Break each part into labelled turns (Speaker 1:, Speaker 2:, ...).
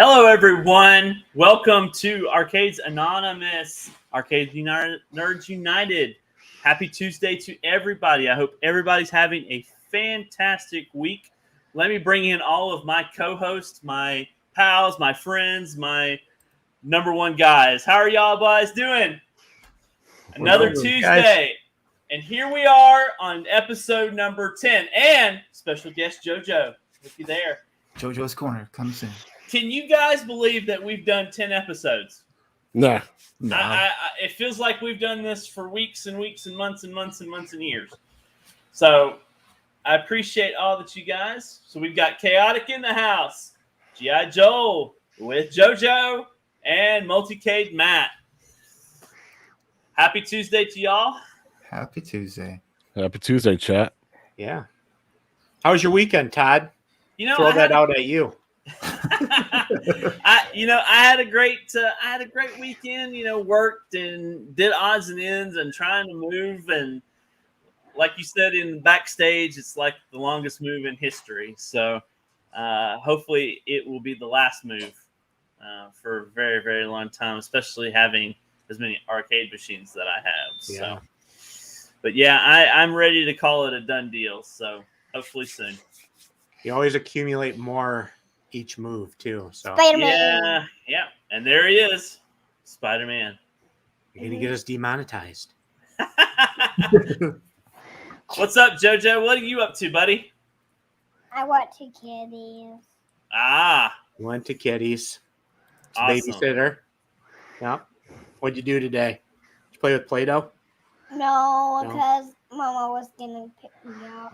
Speaker 1: Hello, everyone. Welcome to Arcades Anonymous, Nerds United. Happy Tuesday to everybody. I hope everybody's having a fantastic week. Let me bring in all of my co-hosts, my pals, my friends, my number one guys. How are y'all guys doing? Another Tuesday. Guys. And here we are on episode number 10. And special guest JoJo. Look you there.
Speaker 2: JoJo's Corner comes in.
Speaker 1: Can you guys believe that we've done 10 episodes?
Speaker 3: No.
Speaker 1: It feels like we've done this for weeks and weeks and months and months and months and years. So I appreciate all that you guys. So we've got Chaotic in the house, G.I. Joel with JoJo, and Multicade Matt. Happy Tuesday to y'all.
Speaker 2: Happy Tuesday.
Speaker 3: Happy Tuesday, chat.
Speaker 4: Yeah. How was your weekend, Todd?
Speaker 1: Throw
Speaker 4: that out at you.
Speaker 1: I had a great weekend. Worked and did odds and ends and trying to move, and like you said in backstage, it's like the longest move in history. So hopefully it will be the last move for a very, very long time, especially having as many arcade machines that I have.
Speaker 4: Yeah.
Speaker 1: So, but yeah, I'm ready to call it a done deal. So hopefully soon.
Speaker 4: You always accumulate more each move too. So
Speaker 1: Spider-Man. Yeah. And there he is. Spider-Man.
Speaker 4: You're gonna get us demonetized.
Speaker 1: What's up, JoJo? What are you up to, buddy?
Speaker 5: I went to Kitty's.
Speaker 4: Went to Kitty's.
Speaker 1: Awesome.
Speaker 4: Babysitter. Yeah. What'd you do today? Did you play with Play-Doh?
Speaker 5: No, because Mama was gonna pick me up.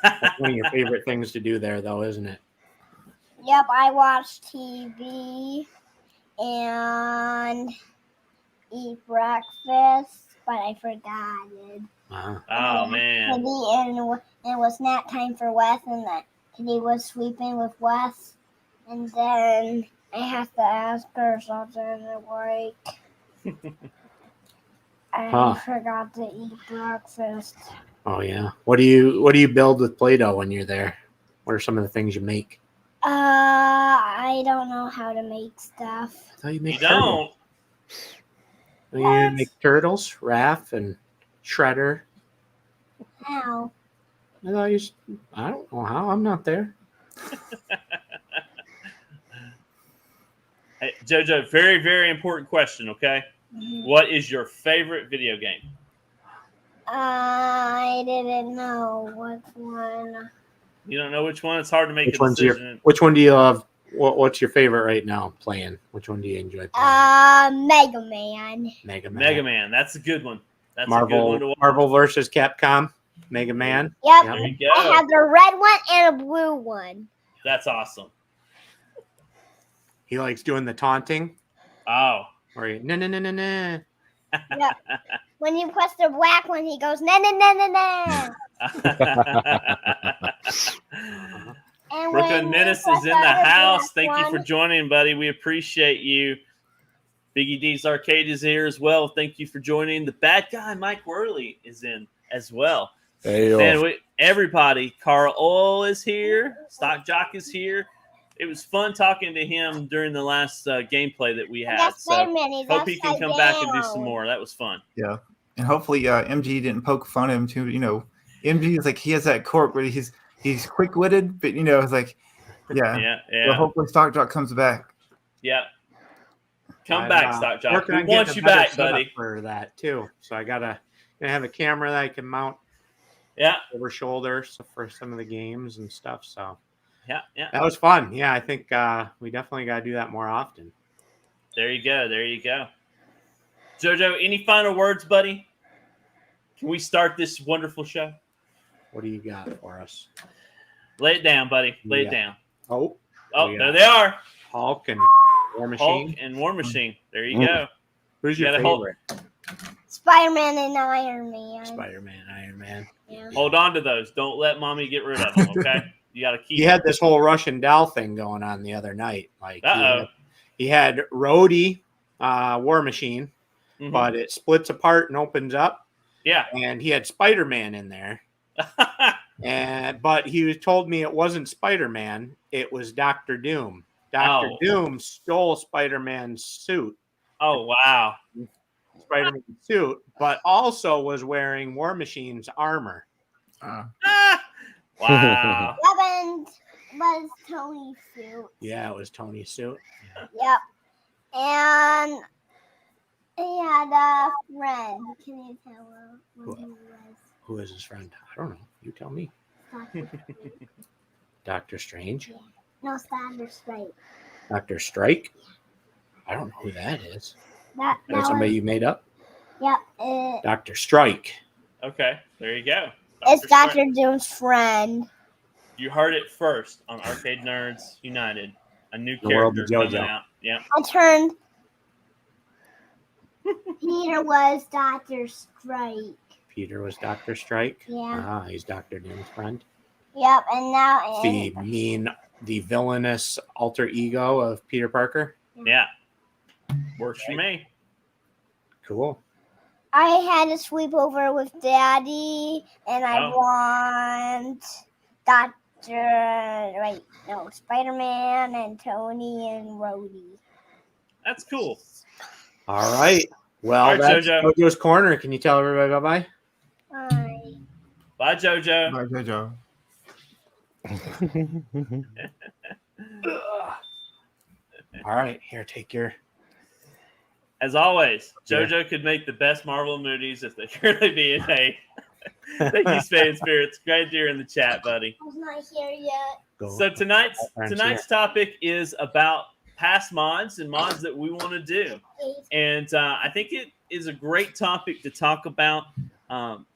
Speaker 4: That's one of your favorite things to do there, though, isn't it?
Speaker 5: Yep, I watched TV and eat breakfast, but I forgot it.
Speaker 1: Oh, man.
Speaker 5: And it was nap time for Wes, and that Kitty was sleeping with Wes. And then I have to ask her something like, I forgot to eat breakfast.
Speaker 4: Oh, yeah. What do you build with Play-Doh when you're there? What are some of the things you make?
Speaker 5: I don't know how to make stuff.
Speaker 4: I thought you make
Speaker 1: don't?
Speaker 4: You make turtles, Raph, and Shredder.
Speaker 5: How?
Speaker 4: I don't know how. I'm not there.
Speaker 1: Hey, JoJo, very, very important question, okay? Mm-hmm. What is your favorite video game?
Speaker 5: I didn't know which one.
Speaker 1: You don't know which one? It's hard to make a decision.
Speaker 4: Which one do you love? What's your favorite right now playing? Which one do you enjoy playing?
Speaker 5: Mega Man.
Speaker 1: Mega Man. That's a good one. That's
Speaker 4: Marvel,
Speaker 1: a good one to watch.
Speaker 4: Marvel versus Capcom. Mega Man.
Speaker 5: Yep.
Speaker 1: There you go.
Speaker 5: I have the red one and a blue one.
Speaker 1: That's awesome.
Speaker 4: He likes doing the taunting.
Speaker 1: Oh.
Speaker 4: Or no.
Speaker 5: Yep. When you press the black one, he goes no.
Speaker 1: Brooklyn Menace is in the house. Thank you for joining, buddy. We appreciate you. Biggie D's Arcade is here as well. Thank you for joining. The bad guy, Mike Worley, is in as well.
Speaker 3: Hey,
Speaker 1: man, everybody. Carl Oil is here. Stock Jock is here. It was fun talking to him during the last gameplay that we had. So hope he can come back and do some more. That was fun.
Speaker 2: Yeah. And hopefully MG didn't poke fun at him too. MG is like, he has that quirk where he's quick-witted, but it's like, yeah. So hopefully Stock Jock comes back.
Speaker 1: Yeah. Come back, Stock Jock. We want you back, buddy.
Speaker 4: For that too. So I gotta have a camera that I can mount.
Speaker 1: Yeah.
Speaker 4: Over shoulder for some of the games and stuff. So.
Speaker 1: Yeah.
Speaker 4: That was fun. Yeah, I think we definitely got to do that more often.
Speaker 1: There you go. JoJo, any final words, buddy? Can we start this wonderful show?
Speaker 4: What do you got for us?
Speaker 1: Lay it down, buddy. Lay it down.
Speaker 4: Oh,
Speaker 1: there they are.
Speaker 4: Hulk and War Machine. There you go. Who's your favorite?
Speaker 5: Spider-Man and Iron Man.
Speaker 4: Iron Man.
Speaker 5: Yeah.
Speaker 1: Hold on to those. Don't let mommy get rid of them, okay? You got to keep.
Speaker 4: He had this whole Russian doll thing going on the other night. Like he had Rhodey, War Machine, but it splits apart and opens up.
Speaker 1: Yeah.
Speaker 4: And he had Spider-Man in there. But he told me it wasn't Spider-Man. It was Dr. Doom. Dr. Doom stole Spider-Man's suit.
Speaker 1: Oh, wow.
Speaker 4: Spider-Man's suit, but also was wearing War Machine's armor.
Speaker 1: Wow.
Speaker 5: Weapons was Tony's suit.
Speaker 4: Yeah, it was Tony's suit.
Speaker 5: Yep. And he had a friend. Can you tell who he was?
Speaker 4: Who is his friend? I don't know. You tell me.
Speaker 5: Doctor Strange.
Speaker 4: Doctor Strange?
Speaker 5: Yeah. No, Dr. Strike.
Speaker 4: Dr. Strike? I don't know who that is.
Speaker 5: That's
Speaker 4: somebody you made up?
Speaker 5: Yep.
Speaker 4: Dr. Strike.
Speaker 1: Okay, there you go.
Speaker 5: It's Dr. Doom's friend.
Speaker 1: You heard it first on Arcade Nerds United. A new character coming out. Yeah.
Speaker 5: I turned. Peter was Dr. Strike.
Speaker 4: Peter was Dr. Strike?
Speaker 5: Yeah.
Speaker 4: He's Dr. Doom's friend.
Speaker 5: Yep, and now
Speaker 4: the villainous alter ego of Peter Parker?
Speaker 1: Yeah. Works for me.
Speaker 4: Cool.
Speaker 5: I had a sleepover with Daddy, and I want Spider-Man and Tony and Rhodey.
Speaker 1: That's cool.
Speaker 4: All right. Well, that's JoJo's Corner. Can you tell everybody bye-bye?
Speaker 5: Bye.
Speaker 1: Bye, JoJo.
Speaker 2: Bye, JoJo.
Speaker 4: All right. Here, take your...
Speaker 1: As always, JoJo could make the best Marvel movies if they really be in a. Thank you, Spade Spirits. Great to hear in the chat, buddy.
Speaker 5: I was not here yet.
Speaker 1: So tonight's topic is about past mods and mods that we want to do, and I think it is a great topic to talk about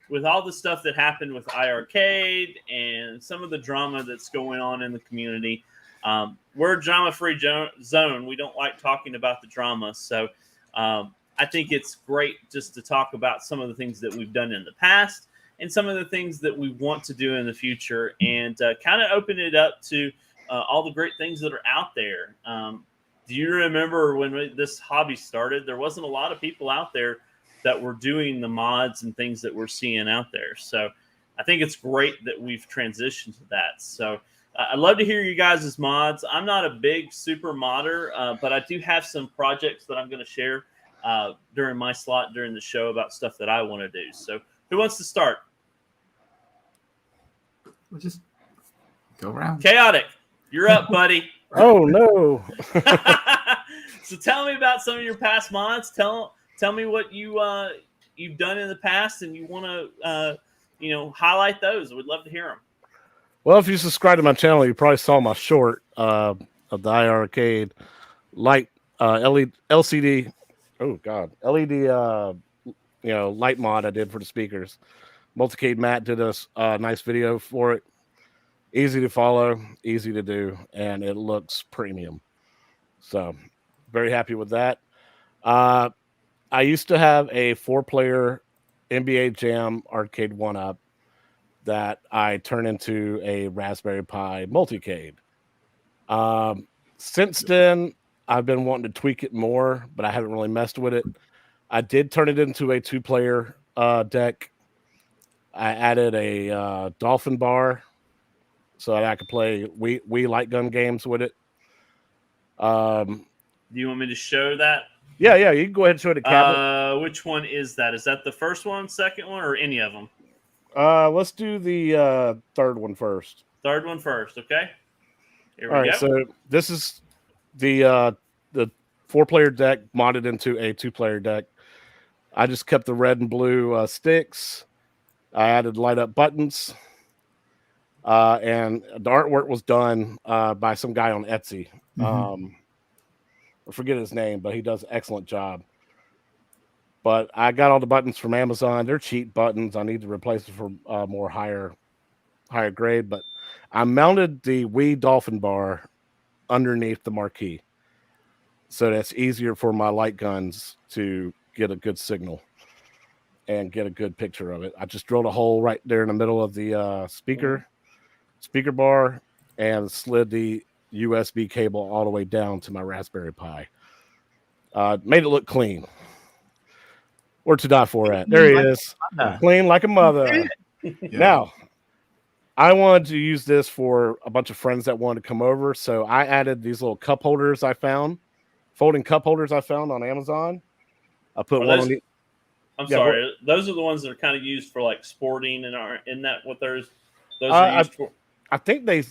Speaker 1: with all the stuff that happened with iArcade and some of the drama that's going on in the community. We're a drama-free zone. We don't like talking about the drama, so. I think it's great just to talk about some of the things that we've done in the past and some of the things that we want to do in the future and kind of open it up to all the great things that are out there. Do you remember when this hobby started? There wasn't a lot of people out there that were doing the mods and things that we're seeing out there. So I think it's great that we've transitioned to that. So I'd love to hear you guys' mods. I'm not a big super modder, but I do have some projects that I'm going to share during my slot during the show about stuff that I want to do. So who wants to start?
Speaker 2: We'll just go around.
Speaker 1: Chaotic, you're up, buddy.
Speaker 3: Oh, no.
Speaker 1: So tell me about some of your past mods. Tell me what you've done in the past and you want to highlight those. We'd love to hear them.
Speaker 3: Well, if you subscribe to my channel, you probably saw my short of the iArcade light LCD. Oh God, LED light mod I did for the speakers. Multicade Matt did a nice video for it. Easy to follow, easy to do, and it looks premium. So very happy with that. I used to have a 4-player NBA Jam arcade 1-up that I turned into a Raspberry Pi multicade. Since then, I've been wanting to tweak it more, but I haven't really messed with it. I did turn it into a 2-player deck. I added a Dolphin bar so that I could play Wii light gun games with it.
Speaker 1: Do you want me to show that?
Speaker 3: Yeah, you can go ahead and show the cabinet.
Speaker 1: Which one is that? Is that the first one, second one, or any of them?
Speaker 3: Let's do the third one first.
Speaker 1: Third one first, okay? Here we go.
Speaker 3: All right, so this is the 4-player deck modded into a 2-player deck. I just kept the red and blue sticks. I added light up buttons. And the artwork was done by some guy on Etsy. Mm-hmm. I forget his name, but he does an excellent job. But I got all the buttons from Amazon. They're cheap buttons. I need to replace them for more higher grade. But I mounted the Wii Dolphin bar underneath the marquee, so that's easier for my light guns to get a good signal and get a good picture of it. I just drilled a hole right there in the middle of the speaker bar and slid the USB cable all the way down to my Raspberry Pi. Made it look clean. Where to die for at? There he is. Clean like a mother. Yeah. Now, I wanted to use this for a bunch of friends that wanted to come over, so I added these little cup holders I found, folding cup holders I found on Amazon. I put one on the.
Speaker 1: I'm sorry, those are the ones that are kind of used for like sporting, and isn't that what those are used for?
Speaker 3: I think they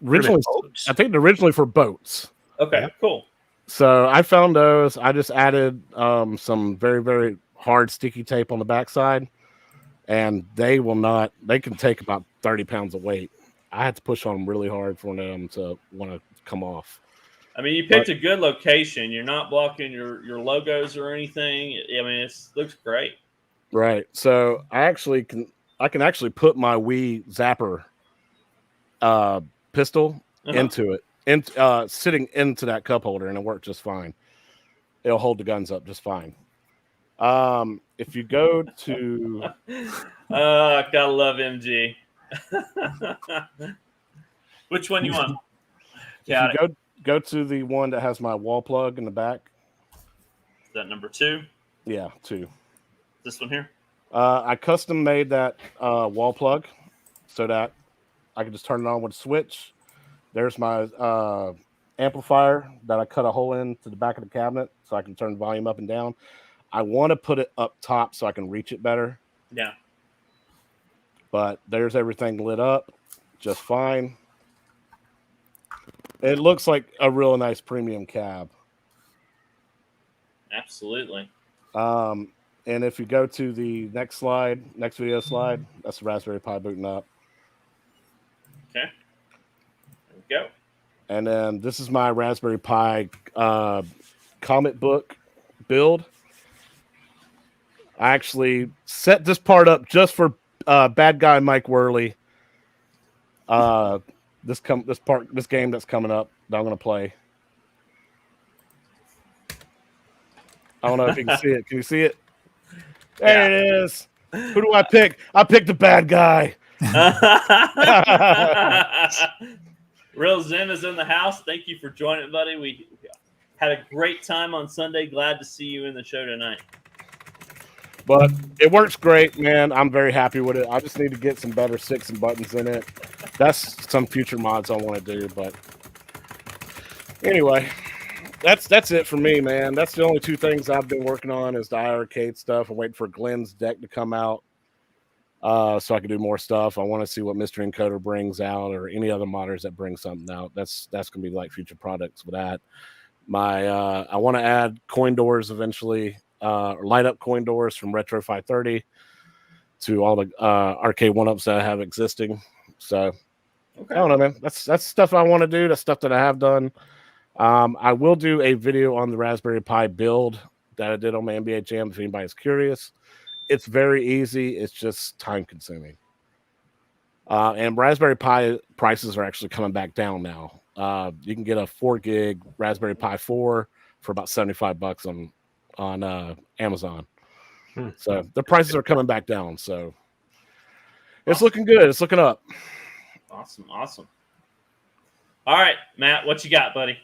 Speaker 3: originally. I think they're originally for boats.
Speaker 1: Okay, cool.
Speaker 3: So I found those. I just added some very, very hard sticky tape on the backside, and they can take about 30 pounds of weight. I had to push on them really hard for them to want to come off.
Speaker 1: I mean, you picked a good location. You're not blocking your logos or anything. I mean, it looks great.
Speaker 3: Right. So I can actually put my Wii Zapper pistol into it, and sitting into that cup holder, and it worked just fine. It'll hold the guns up just fine. If you go to
Speaker 1: gotta love MG. Which one you want?
Speaker 3: If you go to the one that has my wall plug in the back.
Speaker 1: Is that number 2?
Speaker 3: Yeah, 2.
Speaker 1: This one here?
Speaker 3: I custom made that wall plug so that I can just turn it on with a switch. There's my amplifier that I cut a hole into the back of the cabinet so I can turn the volume up and down. I want to put it up top so I can reach it better.
Speaker 1: Yeah.
Speaker 3: But there's everything lit up just fine. It looks like a real nice premium cab.
Speaker 1: Absolutely.
Speaker 3: And if you go to the next video slide, that's the Raspberry Pi booting up.
Speaker 1: Okay. There we go.
Speaker 3: And then this is my Raspberry Pi comic book build. I actually set this part up just for bad guy Mike Worley. This game that's coming up that I'm gonna play. I don't know if you can see it. Can you see it? There it is. Who do I pick? I picked the bad guy.
Speaker 1: Real Zim is in the house. Thank you for joining, buddy. We had a great time on Sunday. Glad to see you in the show tonight.
Speaker 3: But it works great, man. I'm very happy with it. I just need to get some better sticks and buttons in it. That's some future mods I want to do. But anyway, that's it for me, man. That's the only 2 things I've been working on is the iArcade stuff. I'm waiting for Glenn's deck to come out so I can do more stuff. I want to see what Mystery Encoder brings out or any other modders that bring something out. That's going to be like future products with that. I want to add coin doors eventually. Light up coin doors from Retro 530 to all the arcade 1-ups that I have existing. So I don't know, man. That's stuff I want to do. That's stuff that I have done. I will do a video on the Raspberry Pi build that I did on my NBA Jam if anybody's curious. It's very easy. It's just time consuming. And Raspberry Pi prices are actually coming back down now. You can get a 4 gig Raspberry Pi 4 for about $75 on Amazon. So the prices are coming back down. So it's looking good. It's looking up.
Speaker 1: Awesome. All right, Matt, what you got, buddy?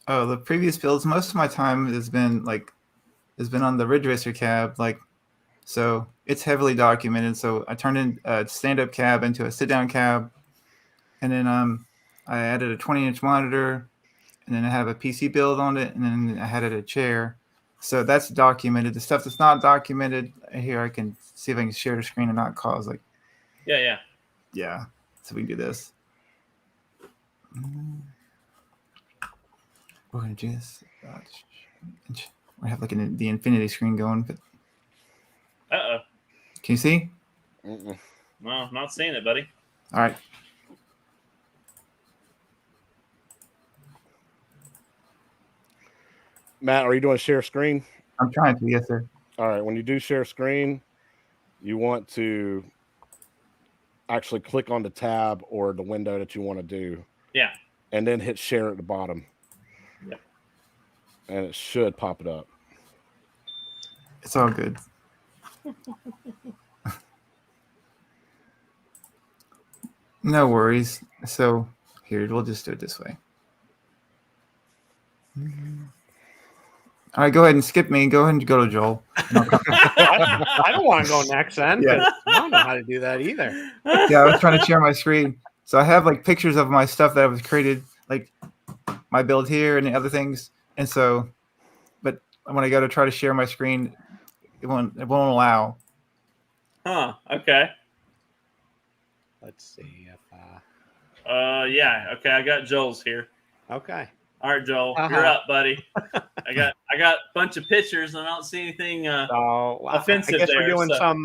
Speaker 2: Oh, the previous builds, most of my time has been on the Ridge Racer cab, so it's heavily documented. So I turned in a stand-up cab into a sit-down cab, and then I added a 20-inch monitor, and then I have a PC build on it, and then I added a chair. So that's documented. The stuff that's not documented here, I can see if I can share the screen and not cause
Speaker 1: Yeah.
Speaker 2: So we can do this. We're gonna do this. We have the infinity screen going, but. Can you see?
Speaker 1: No, not seeing it, buddy.
Speaker 2: All right.
Speaker 3: Matt, are you doing share screen?
Speaker 2: I'm trying to, yes, sir.
Speaker 3: All right. When you do share screen, you want to actually click on the tab or the window that you want to do.
Speaker 1: Yeah.
Speaker 3: And then hit share at the bottom.
Speaker 1: Yeah.
Speaker 3: And it should pop it up.
Speaker 2: It's all good. No worries. So here, we'll just do it this way. All right, go ahead and skip me. Go ahead and go to Joel.
Speaker 4: I don't want to go next then.
Speaker 2: Yeah.
Speaker 4: I don't know how to do that either.
Speaker 2: Yeah, I was trying to share my screen. So I have like pictures of my stuff that was created, like my build here and the other things. And so, but when I go to try to share my screen, it won't allow.
Speaker 1: Huh. Okay.
Speaker 4: Let's see if.
Speaker 1: Yeah. Okay. I got Joel's here.
Speaker 4: Okay.
Speaker 1: All right, Joel,
Speaker 4: Uh-huh.
Speaker 1: you're up, buddy. I got a bunch of pictures, and I don't see anything
Speaker 4: So
Speaker 1: offensive
Speaker 4: I guess
Speaker 1: there.
Speaker 4: we're doing some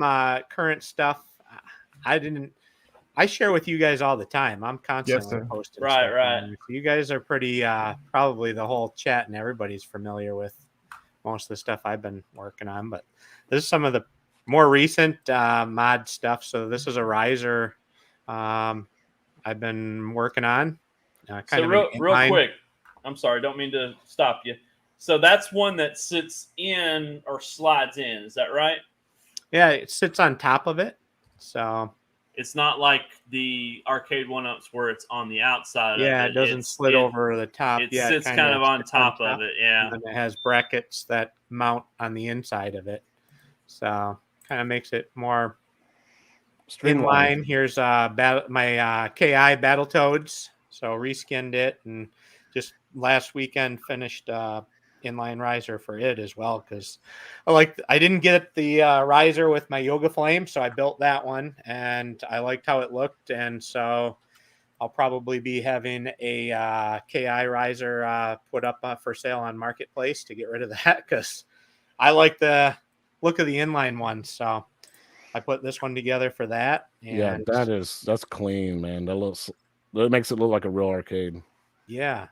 Speaker 4: current stuff. I share with you guys all the time. I'm constantly
Speaker 2: sir.
Speaker 4: posting
Speaker 1: Right,
Speaker 4: stuff.
Speaker 1: right.
Speaker 4: So you guys are pretty probably the whole chat and everybody's familiar with most of the stuff I've been working on. But this is some of the more recent mod stuff. So this is a riser I've been working on.
Speaker 1: So real quick, I'm sorry, don't mean to stop you. So that's one that sits in or slides in. Is that right?
Speaker 4: Yeah, it sits on top of it. So
Speaker 1: it's not like the arcade one-ups where it's on the outside.
Speaker 4: Yeah,
Speaker 1: of
Speaker 4: it doesn't slid over the top.
Speaker 1: It sits kind of on top of it. Yeah,
Speaker 4: and it has brackets that mount on the inside of it. So kind of makes it more streamlined. Here's my KI Battletoads. So reskinned it and just last weekend finished inline riser for it as well because I didn't get the riser with my Yoga Flame, so I built that one and I liked how it looked, and so I'll probably be having a KI riser put up for sale on Marketplace to get rid of that because I like the look of the inline one. So I put this one together for that. And
Speaker 3: yeah, that's clean, man. That makes it look like a real arcade.
Speaker 4: Yeah.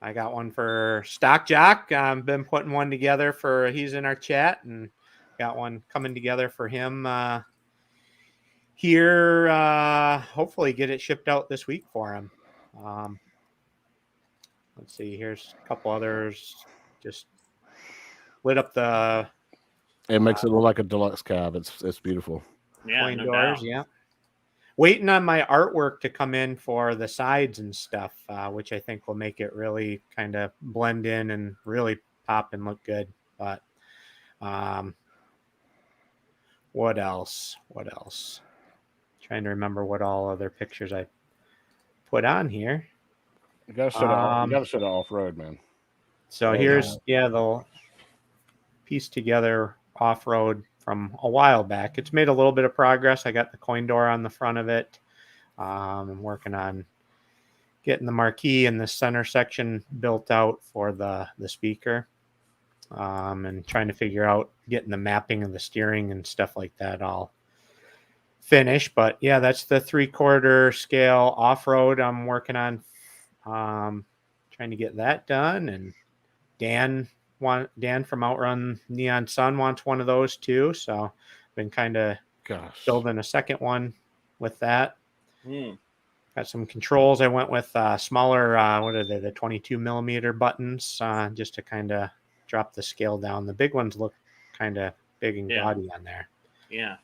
Speaker 4: I got one for Stock Jock. I've been putting one together he's in our chat, and got one coming together for him here. Hopefully get it shipped out this week for him. Let's see. Here's a couple others. Just lit up the.
Speaker 3: It makes it look like a deluxe cab. It's beautiful.
Speaker 1: Yeah, no
Speaker 4: doors.
Speaker 1: doubt.
Speaker 4: Yeah. Waiting on my artwork to come in for the sides and stuff, which I think will make it really kind of blend in and really pop and look good. But what else? Trying to remember what all other pictures I put on here.
Speaker 3: You gotta show the off-road, man.
Speaker 4: So here's the piece together off-road from a while back. It's made a little bit of progress. I got the coin door on the front of it. I'm working on getting the marquee in the center section built out for the speaker, and trying to figure out getting the mapping of the steering and stuff like that all finished. But yeah, that's the 3/4 scale off-road I'm working on, trying to get that done. And Dan from Outrun Neon Sun wants one of those too, so been kind of building a second one with that. Got some controls. I went with smaller what are they, the 22 millimeter buttons, just to kind of drop the scale down. The big ones look kind of big and gaudy on there.
Speaker 1: Yeah.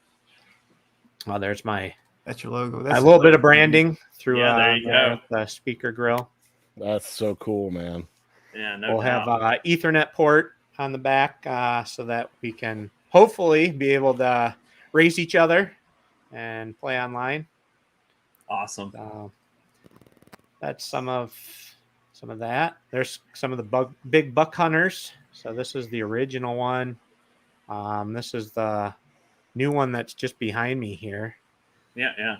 Speaker 4: Well, there's
Speaker 2: that's your logo.
Speaker 4: That's a little bit of branding through
Speaker 1: there you go.
Speaker 4: The speaker grill.
Speaker 3: That's so cool, man.
Speaker 1: Yeah,
Speaker 4: we'll have Ethernet port on the back, so that we can hopefully be able to race each other and play online.
Speaker 1: Awesome.
Speaker 4: That's some of that. There's some of the big buck hunters. So this is the original one. This is the new one that's just behind me here.
Speaker 1: Yeah.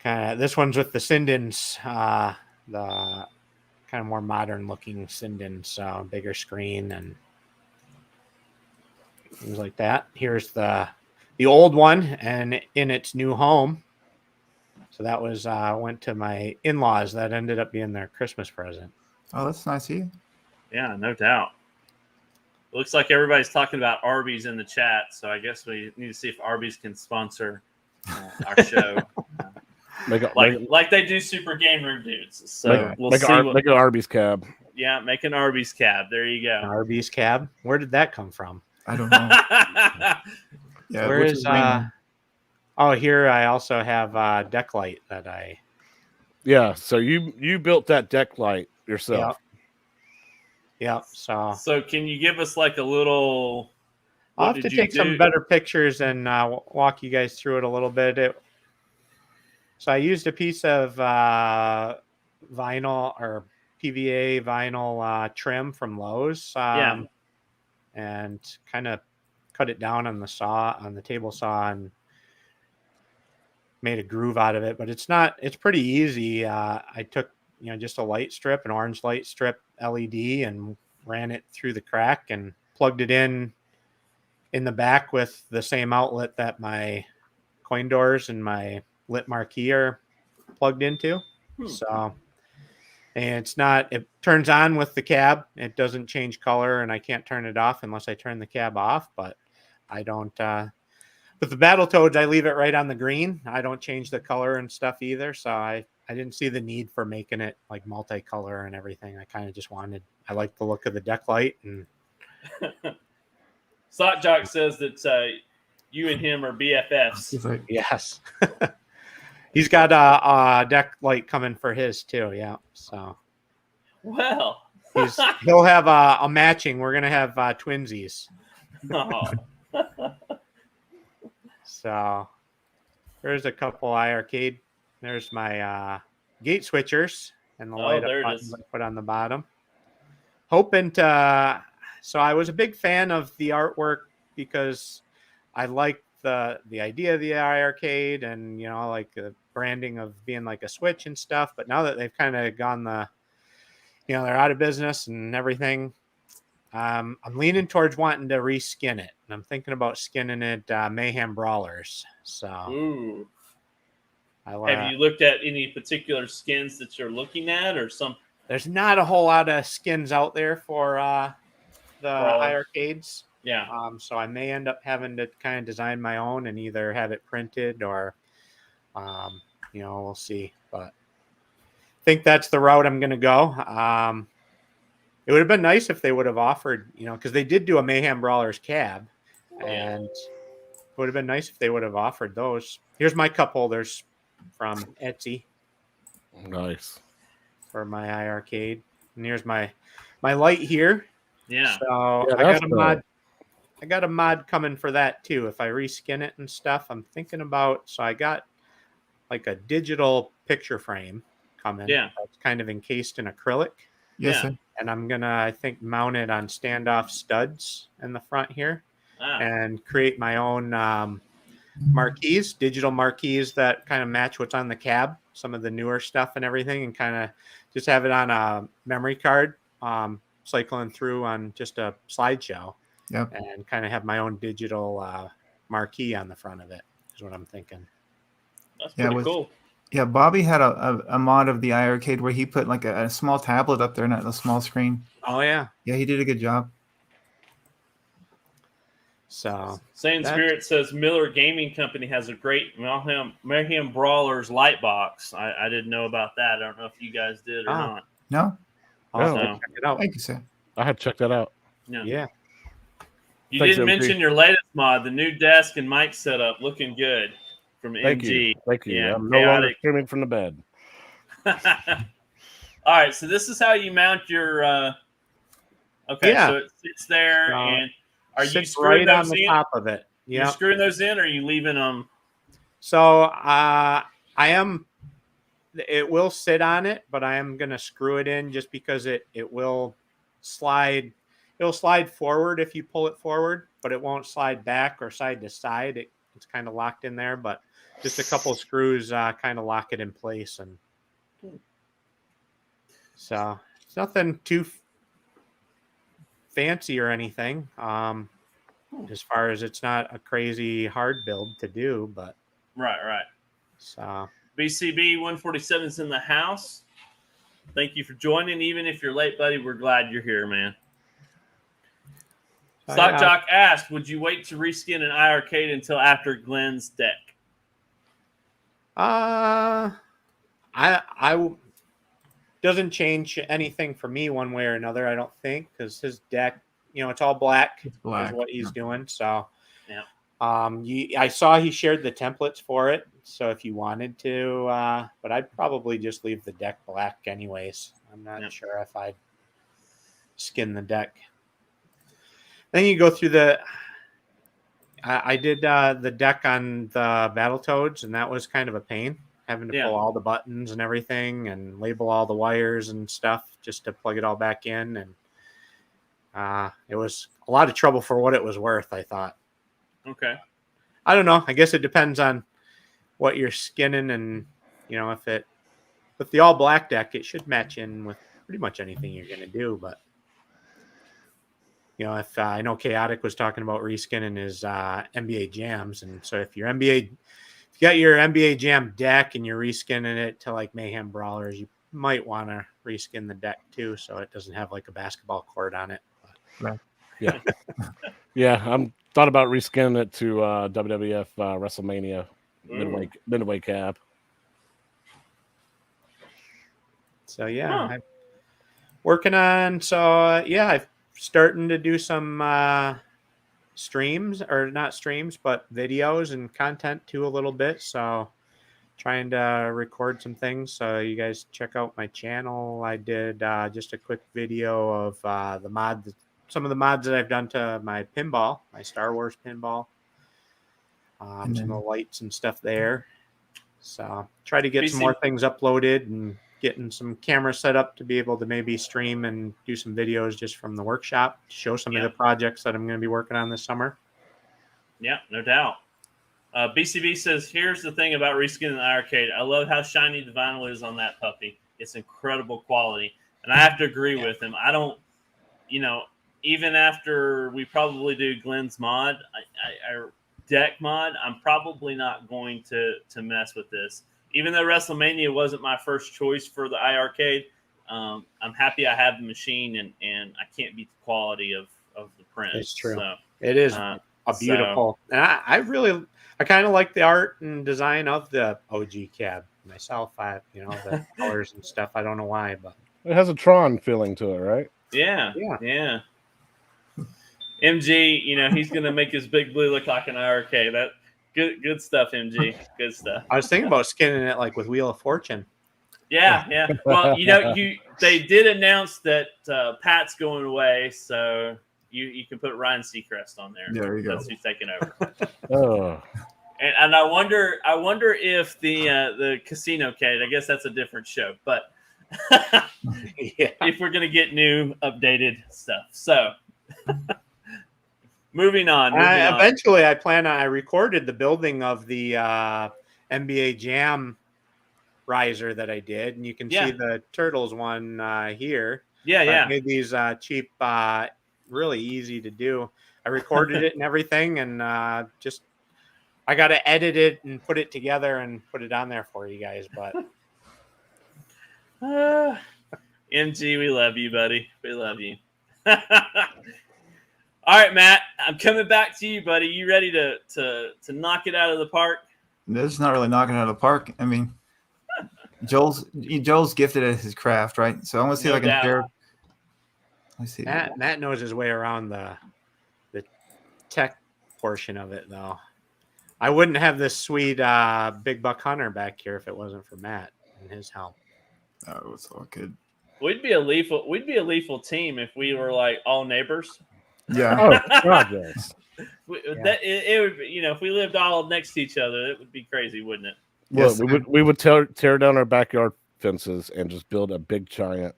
Speaker 4: Kind of this one's with the Sindens, the kind of more modern looking Sindens, bigger screen and things like that. Here's the old one and in its new home. So that was went to my in-laws. That ended up being their Christmas present.
Speaker 2: Oh, that's nice of you.
Speaker 1: Yeah, no doubt. It looks like everybody's talking about Arby's in the chat, so I guess we need to see if Arby's can sponsor our show. Like they do Super Game Room Dudes. So we'll see.
Speaker 3: Make an Arby's cab.
Speaker 1: Yeah, make an Arby's cab. There you go.
Speaker 4: An Arby's cab? Where did that come from?
Speaker 2: I don't know. Yeah,
Speaker 4: where is here I also have deck light that I.
Speaker 3: Yeah, so you built that deck light yourself.
Speaker 4: Yep. So
Speaker 1: So can you give us like a little?
Speaker 4: I'll
Speaker 1: What
Speaker 4: have to
Speaker 1: did you
Speaker 4: take some
Speaker 1: do?
Speaker 4: better pictures and walk you guys through it a little bit. So I used a piece of vinyl or PVA vinyl trim from Lowe's,
Speaker 1: Yeah.
Speaker 4: and kind of cut it down on the table saw, and made a groove out of it. But it's pretty easy. I took just a light strip, an orange light strip LED, and ran it through the crack and plugged it in the back with the same outlet that my coin doors and my lit marquee are plugged into. So, and it turns on with the cab. It doesn't change color, and I can't turn it off unless I turn the cab off. But I don't, with the Battletoads, I leave it right on the green. I don't change the color and stuff either. So I didn't see the need for making it like multicolor and everything. I kind of just I like the look of the deck light. And
Speaker 1: Sock Jock says that you and him are BFFs.
Speaker 2: He's like,
Speaker 4: yes. He's got a deck light coming for his too. Yeah. So
Speaker 1: Well,
Speaker 4: he'll have a matching. We're going to have twinsies.
Speaker 1: oh.
Speaker 4: So there's a couple iArcade. There's my gate switchers and the light up buttons I put on the bottom. Hoping to. So I was a big fan of the artwork because I liked the idea of the iArcade and like the branding of being like a Switch and stuff. But now that they've kind of gone they're out of business and everything, I'm leaning towards wanting to reskin it. And I'm thinking about skinning it Mayhem Brawlers. So
Speaker 1: Ooh. Have you looked at any particular skins that you're looking at, or some?
Speaker 4: There's not a whole lot of skins out there for the iArcades.
Speaker 1: Yeah.
Speaker 4: So I may end up having to kind of design my own and either have it printed or, we'll see. But I think that's the route I'm going to go. It would have been nice if they would have offered, because they did do a Mayhem Brawlers cab, and it would have been nice if they would have offered those. Here's my cup holders from Etsy.
Speaker 3: Nice.
Speaker 4: For my iArcade. And here's my light here.
Speaker 1: Yeah.
Speaker 4: So
Speaker 3: Yeah,
Speaker 4: I got a mod. I got a mod coming for that too. If I reskin it and stuff, I'm thinking about. So I got like a digital picture frame coming.
Speaker 1: Yeah.
Speaker 4: That's kind of encased in acrylic.
Speaker 2: yes, sir.
Speaker 4: And I'm gonna, I think, mount it on standoff studs in the front here, and create my own marquees, digital marquees that kind of match what's on the cab, some of the newer stuff and everything, and kind of just have it on a memory card, cycling through on just a slideshow.
Speaker 2: Yep.
Speaker 4: And kind of have my own digital marquee on the front of it is what I'm thinking.
Speaker 1: That's pretty cool.
Speaker 2: Yeah, Bobby had a mod of the iArcade where he put like a small tablet up there, not a small screen.
Speaker 4: Oh yeah.
Speaker 2: Yeah, he did a good job.
Speaker 4: So
Speaker 1: Sane Spirit says Miller Gaming Company has a great Mayhem Brawlers light box. I didn't know about that. I don't know if you guys did or not.
Speaker 2: No?
Speaker 4: I'll check it out.
Speaker 2: Thank you, sir.
Speaker 3: I had to check that out.
Speaker 4: Yeah.
Speaker 1: You
Speaker 3: Thanks,
Speaker 1: didn't
Speaker 3: MG.
Speaker 1: mention your latest mod, the new desk and mic setup, looking good from
Speaker 3: Thank
Speaker 1: MG.
Speaker 3: you. Thank you.
Speaker 1: Yeah,
Speaker 3: I'm no longer screaming from the bed.
Speaker 1: All right, so this is how you mount your. Okay, so it sits there, and are you screwing
Speaker 4: right
Speaker 1: those
Speaker 4: on the
Speaker 1: in?
Speaker 4: top of it?
Speaker 1: You're screwing those in, or are you leaving them?
Speaker 4: So I am. It will sit on it, but I am going to screw it in just because it will slide. It'll slide forward if you pull it forward, but it won't slide back or side to side. It's kind of locked in there, but just a couple of screws kind of lock it in place. And so it's nothing too fancy or anything. As far as it's not a crazy hard build to do, but
Speaker 1: Right.
Speaker 4: so
Speaker 1: BCB 147 is in the house. Thank you for joining. Even if you're late, buddy, we're glad you're here, man. Stock Jock asked, would you wait to reskin an iArcade until after Glenn's deck?
Speaker 4: I doesn't change anything for me one way or another, I don't think, because his deck, it's all black.
Speaker 2: It's black.
Speaker 4: Is what he's doing. So
Speaker 1: yeah.
Speaker 4: I saw he shared the templates for it. So if you wanted to, but I'd probably just leave the deck black anyways. I'm not sure if I'd skin the deck. Then you go through the. I did the deck on the Battletoads, and that was kind of a pain, having to pull all the buttons and everything and label all the wires and stuff just to plug it all back in. And it was a lot of trouble for what it was worth, I thought.
Speaker 1: Okay.
Speaker 4: I don't know. I guess it depends on what you're skinning, and if it with the all black deck, it should match in with pretty much anything you're going to do. But if I know Chaotic was talking about reskinning his NBA Jams, and so if you got your NBA Jam deck and you're reskinning it to like Mayhem Brawlers, you might want to reskin the deck too, so it doesn't have like a basketball court on it.
Speaker 2: Right.
Speaker 3: Yeah. Yeah, I'm thought about reskinning it to WWF WrestleMania midway cab.
Speaker 4: So I'm working on. So I'm starting to do some streams, or not streams, but videos and content too a little bit. So trying to record some things. So you guys check out my channel. I did just a quick video of some of the mods that I've done to my pinball, my Star Wars pinball. Some of the lights and stuff there. So try to get some more things uploaded and getting some cameras set up to be able to maybe stream and do some videos just from the workshop to show some of the projects that I'm going to be working on this summer.
Speaker 1: Yeah, no doubt. BCB says, here's the thing about reskinning the arcade. I love how shiny the vinyl is on that puppy. It's incredible quality. And I have to agree with him. I don't, even after we probably do Glenn's mod, our deck mod, I'm probably not going to mess with this. Even though WrestleMania wasn't my first choice for the iArcade, I'm happy I have the machine, and I can't beat the quality of the print.
Speaker 4: It's true.
Speaker 1: So,
Speaker 4: it is a beautiful. And I kind of like the art and design of the OG cab myself. The colors and stuff. I don't know why, but
Speaker 3: it has a Tron feeling to it, right?
Speaker 1: Yeah. MG, he's gonna make his Big Blue look like an iArcade. That good stuff, MG. Good stuff.
Speaker 4: I was thinking about skinning it like with Wheel of Fortune.
Speaker 1: Yeah. Well, they did announce that Pat's going away, so you can put Ryan Seacrest on there.
Speaker 2: There you go.
Speaker 1: That's who's taking over.
Speaker 3: Oh.
Speaker 1: And I wonder if the Casino Cade, I guess that's a different show, but if we're gonna get new updated stuff. So moving on.
Speaker 4: Eventually, I recorded the building of the NBA Jam riser that I did, and you can see the Turtles one here. I made these cheap, really easy to do. I recorded it and everything, and I got to edit it and put it together and put it on there for you guys. But
Speaker 1: MG, we love you, buddy. We love you. All right, Matt, I'm coming back to you, buddy. You ready to knock it out of the park?
Speaker 2: This is not really knocking it out of the park. I mean, Joel's gifted at his craft, right? So I want to see if I can share. Let's see.
Speaker 4: Matt knows his way around the tech portion of it, though. I wouldn't have this sweet Big Buck Hunter back here if it wasn't for Matt and his help.
Speaker 2: Oh, it's all good.
Speaker 1: We'd be a lethal team if we were like all neighbors.
Speaker 2: Yeah.
Speaker 3: Oh, God, yes.
Speaker 1: It would be, if we lived all next to each other, it would be crazy, wouldn't it?
Speaker 3: Yes. Well, we would tear down our backyard fences and just build a big giant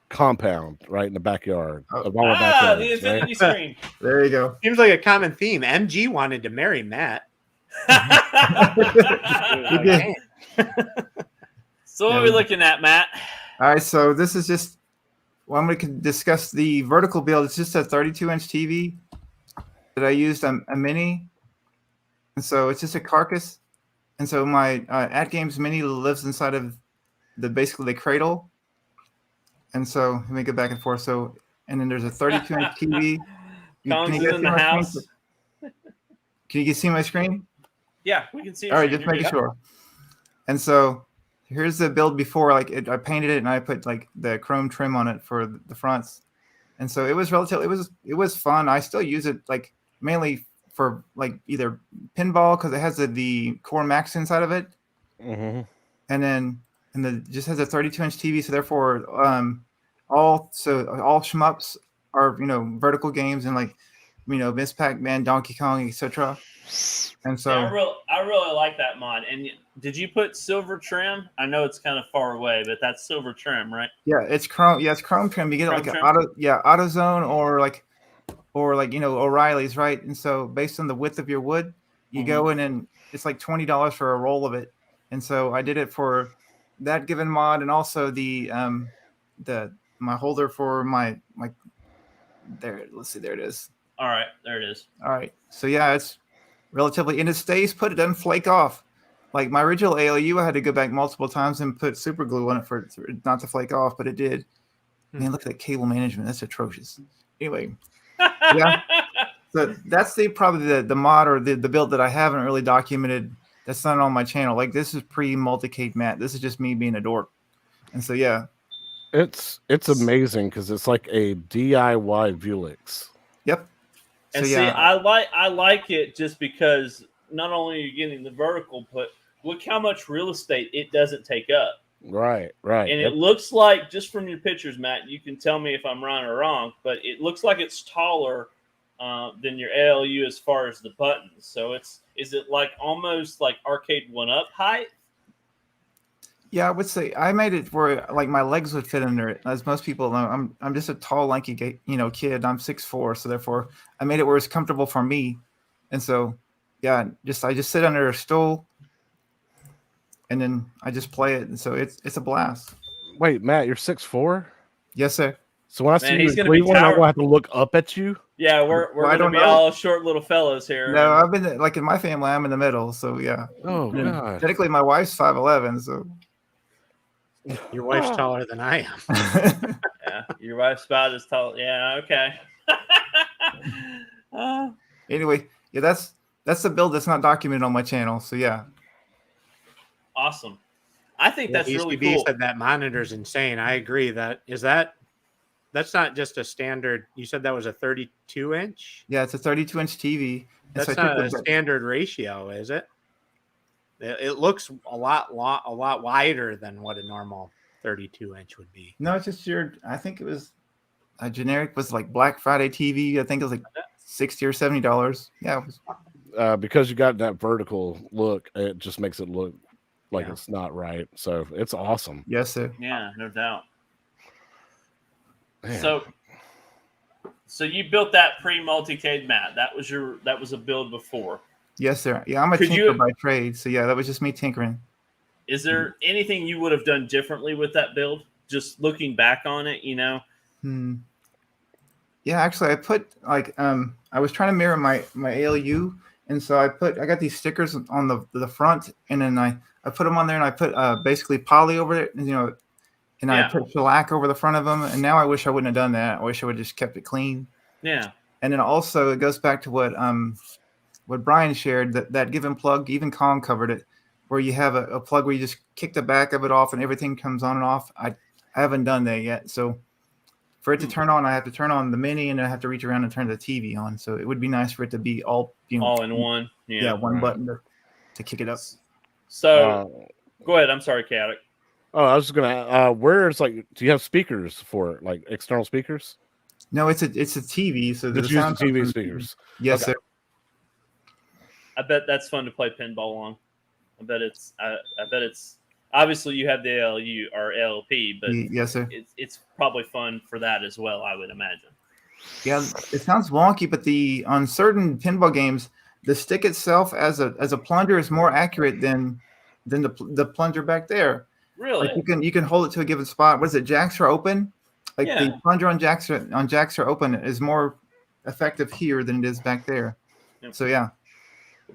Speaker 3: compound right in the backyard of all our backyards.
Speaker 1: The infinity screen.
Speaker 2: There you go.
Speaker 4: Seems like a common theme. MG wanted to marry Matt.
Speaker 1: So what are we looking at, Matt?
Speaker 2: All right, so this is just. Well, I'm going to discuss the vertical build. It's just a 32-inch TV that I used a mini, and so it's just a carcass. And so my At Games Mini lives inside of basically the cradle. And so let me go back and forth. So, and then there's a 32-inch TV.
Speaker 1: Can you in the house?
Speaker 2: Can you see my screen?
Speaker 1: Yeah, we can see it.
Speaker 2: All right, just making sure. And so here's the build before. I painted it and I put like the chrome trim on it for the fronts. And so it was it was fun. I still use it like mainly for like either pinball because it has the Core Max inside of it. Mm-hmm. And then just has a 32-inch TV. So therefore, all shmups are vertical games and like Miss Pac-Man, Donkey Kong, etc. And so
Speaker 1: I really like that mod. And did you put silver trim? I know it's kind of far away, but that's silver trim, right?
Speaker 2: yeah, it's chrome. Yeah, it's chrome trim. You get
Speaker 1: Chrome
Speaker 2: like an
Speaker 1: trim?
Speaker 2: AutoZone or like O'Reilly's, right? And so based on the width of your wood, you go in and it's like $20 for a roll of it. And so I did it for that given mod and also the my holder for my there. Let's see, there it is.
Speaker 1: All right, there it is.
Speaker 2: All right. So yeah, it's relatively and it stays put. It doesn't flake off. Like my original ALU, I had to go back multiple times and put super glue on it for it not to flake off, but it did. Man, look at that cable management. That's atrocious. Anyway, yeah. So that's probably the mod or the build that I haven't really documented. That's not on my channel. Like this is pre-multicade Matt. This is just me being a dork. And so yeah,
Speaker 3: it's amazing because it's like a DIY Vuelix.
Speaker 2: Yep.
Speaker 1: And
Speaker 2: so,
Speaker 1: see, I like it just because not only are you getting the vertical, but look how much real estate it doesn't take up.
Speaker 3: Right.
Speaker 1: And it looks like, just from your pictures, Matt, you can tell me if I'm right or wrong, but it looks like it's taller than your ALU as far as the buttons. So is it like almost like arcade 1-up height?
Speaker 2: Yeah, I would say I made it where like my legs would fit under it. As most people know, I'm just a tall, lanky, kid. I'm 6'4", so therefore I made it where it's comfortable for me. And so, yeah, I just sit under a stool, and then I just play it. And so it's a blast.
Speaker 3: Wait, Matt, you're 6'4"?
Speaker 2: Yes, sir.
Speaker 3: So when I see you in Cleveland, I'm gonna have to look up at you.
Speaker 1: Yeah, we're gonna be all short little fellows here.
Speaker 2: No, I've been like in my family, I'm in the middle. So yeah.
Speaker 3: Oh god.
Speaker 2: Technically, my wife's 5'11", so.
Speaker 4: Your wife's taller than I am.
Speaker 1: Yeah, your wife's about as tall. Yeah, okay.
Speaker 2: Anyway, yeah, that's the build that's not documented on my channel. So yeah.
Speaker 1: Awesome. I think that's really cool.
Speaker 4: Said that monitor's insane. I agree. That's not just a standard. You said that was a 32-inch?
Speaker 2: Yeah, it's a 32-inch TV.
Speaker 4: That's not a standard ratio, is it? It looks a lot wider than what a normal 32-inch would be.
Speaker 2: No, it's just I think it was a generic was like Black Friday TV. I think it was like $60 or $70. Yeah, it was.
Speaker 3: Because you got that vertical look, it just makes it look like it's not right. So it's awesome.
Speaker 2: Yes, sir.
Speaker 1: Yeah, no doubt.
Speaker 3: Man.
Speaker 1: So you built that pre-multicade Matt. That was a build before.
Speaker 2: Yes, sir. Yeah, I'm a tinker by trade. So yeah, that was just me tinkering.
Speaker 1: Is there anything you would have done differently with that build? Just looking back on it,
Speaker 2: Yeah, actually I put like I was trying to mirror my ALU, and so I got these stickers on the front, and then I put them on there, and I put basically poly over it, and I put shellac over the front of them, and now I wish I wouldn't have done that. I wish I would have just kept it clean.
Speaker 1: Yeah.
Speaker 2: And then also it goes back to what Brian shared, that given plug, even Kong covered it, where you have a plug where you just kick the back of it off and everything comes on and off. I haven't done that yet. So for it to turn on, I have to turn on the mini and then I have to reach around and turn the TV on. So it would be nice for it to be all in one. Yeah, one button to kick it up.
Speaker 1: So go ahead. I'm sorry, Chaotic.
Speaker 3: Oh, I was just gonna. Where's do you have speakers for it, like external speakers?
Speaker 2: No, it's a TV. So
Speaker 3: the sound TV speakers.
Speaker 2: Yes,
Speaker 3: okay.
Speaker 2: Sir.
Speaker 1: I bet that's fun to play pinball on. I bet it's obviously you have the ALU or LP, but
Speaker 2: yes, sir.
Speaker 1: It's probably fun for that as well, I would imagine.
Speaker 2: Yeah, it sounds wonky, but on certain pinball games, the stick itself as a plunger is more accurate than the plunger back there.
Speaker 1: Really?
Speaker 2: Like you can hold it to a given spot. What is it? Jacks are open. Like the plunger on jacks are open is more effective here than it is back there. Yep. So yeah.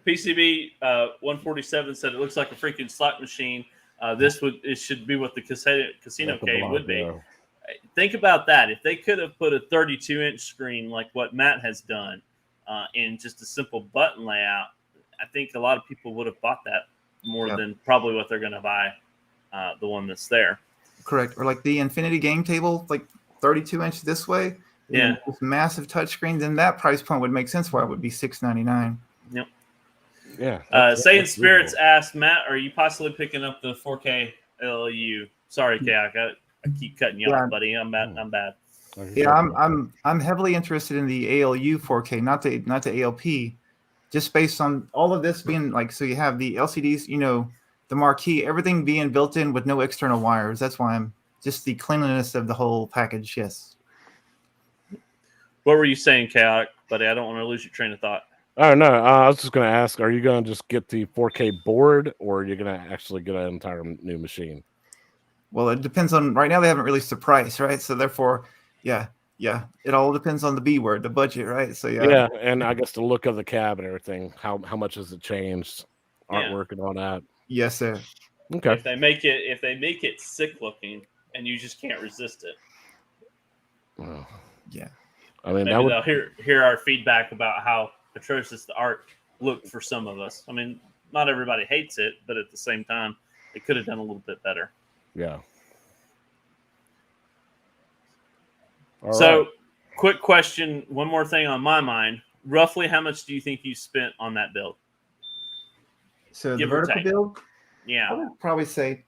Speaker 1: PCB 147 said it looks like a freaking slot machine. It should be what the casino cave would be. Yeah. Think about that. If they could have put a 32-inch screen like what Matt has done in just a simple button layout, I think a lot of people would have bought that more than probably what they're going to buy the one that's there.
Speaker 2: Correct. Or like the Infinity game table, like 32-inch this way.
Speaker 1: Yeah.
Speaker 2: With massive touchscreen, then that price point would make sense why it would be $699.
Speaker 1: Yep.
Speaker 3: Yeah.
Speaker 1: Saiyan Spirits asked, Matt, are you possibly picking up the 4K LU? Sorry, Kayak. I keep cutting you off, buddy. I'm bad.
Speaker 2: Yeah, I'm heavily interested in the ALU 4K, not the ALP, just based on all of this being like, so you have the LCDs, the marquee, everything being built in with no external wires. That's why I'm just the cleanliness of the whole package. Yes.
Speaker 1: What were you saying, Chaotic, buddy? I don't want to lose your train of thought.
Speaker 3: Oh no, I was just going to ask: are you going to just get the 4K board, or are you going to actually get an entire new machine?
Speaker 2: Well, it depends on. Right now, they haven't released the price, right? So therefore, yeah, it all depends on the B word, the budget, right? So
Speaker 3: yeah, and I guess the look of the cab and everything. How much has it changed? Artwork and all that.
Speaker 2: Yes, sir.
Speaker 3: Okay.
Speaker 1: If they make it sick looking, and you just can't resist it.
Speaker 3: Well,
Speaker 2: yeah.
Speaker 3: I mean,
Speaker 1: maybe they'll hear our feedback about how atrocious the art looked for some of us. I mean, not everybody hates it, but at the same time, it could have done a little bit better.
Speaker 3: Yeah.
Speaker 1: So, quick question. One more thing on my mind. Roughly, how much do you think you spent on that build?
Speaker 2: So the vertical build?
Speaker 1: Yeah.
Speaker 2: I would probably say.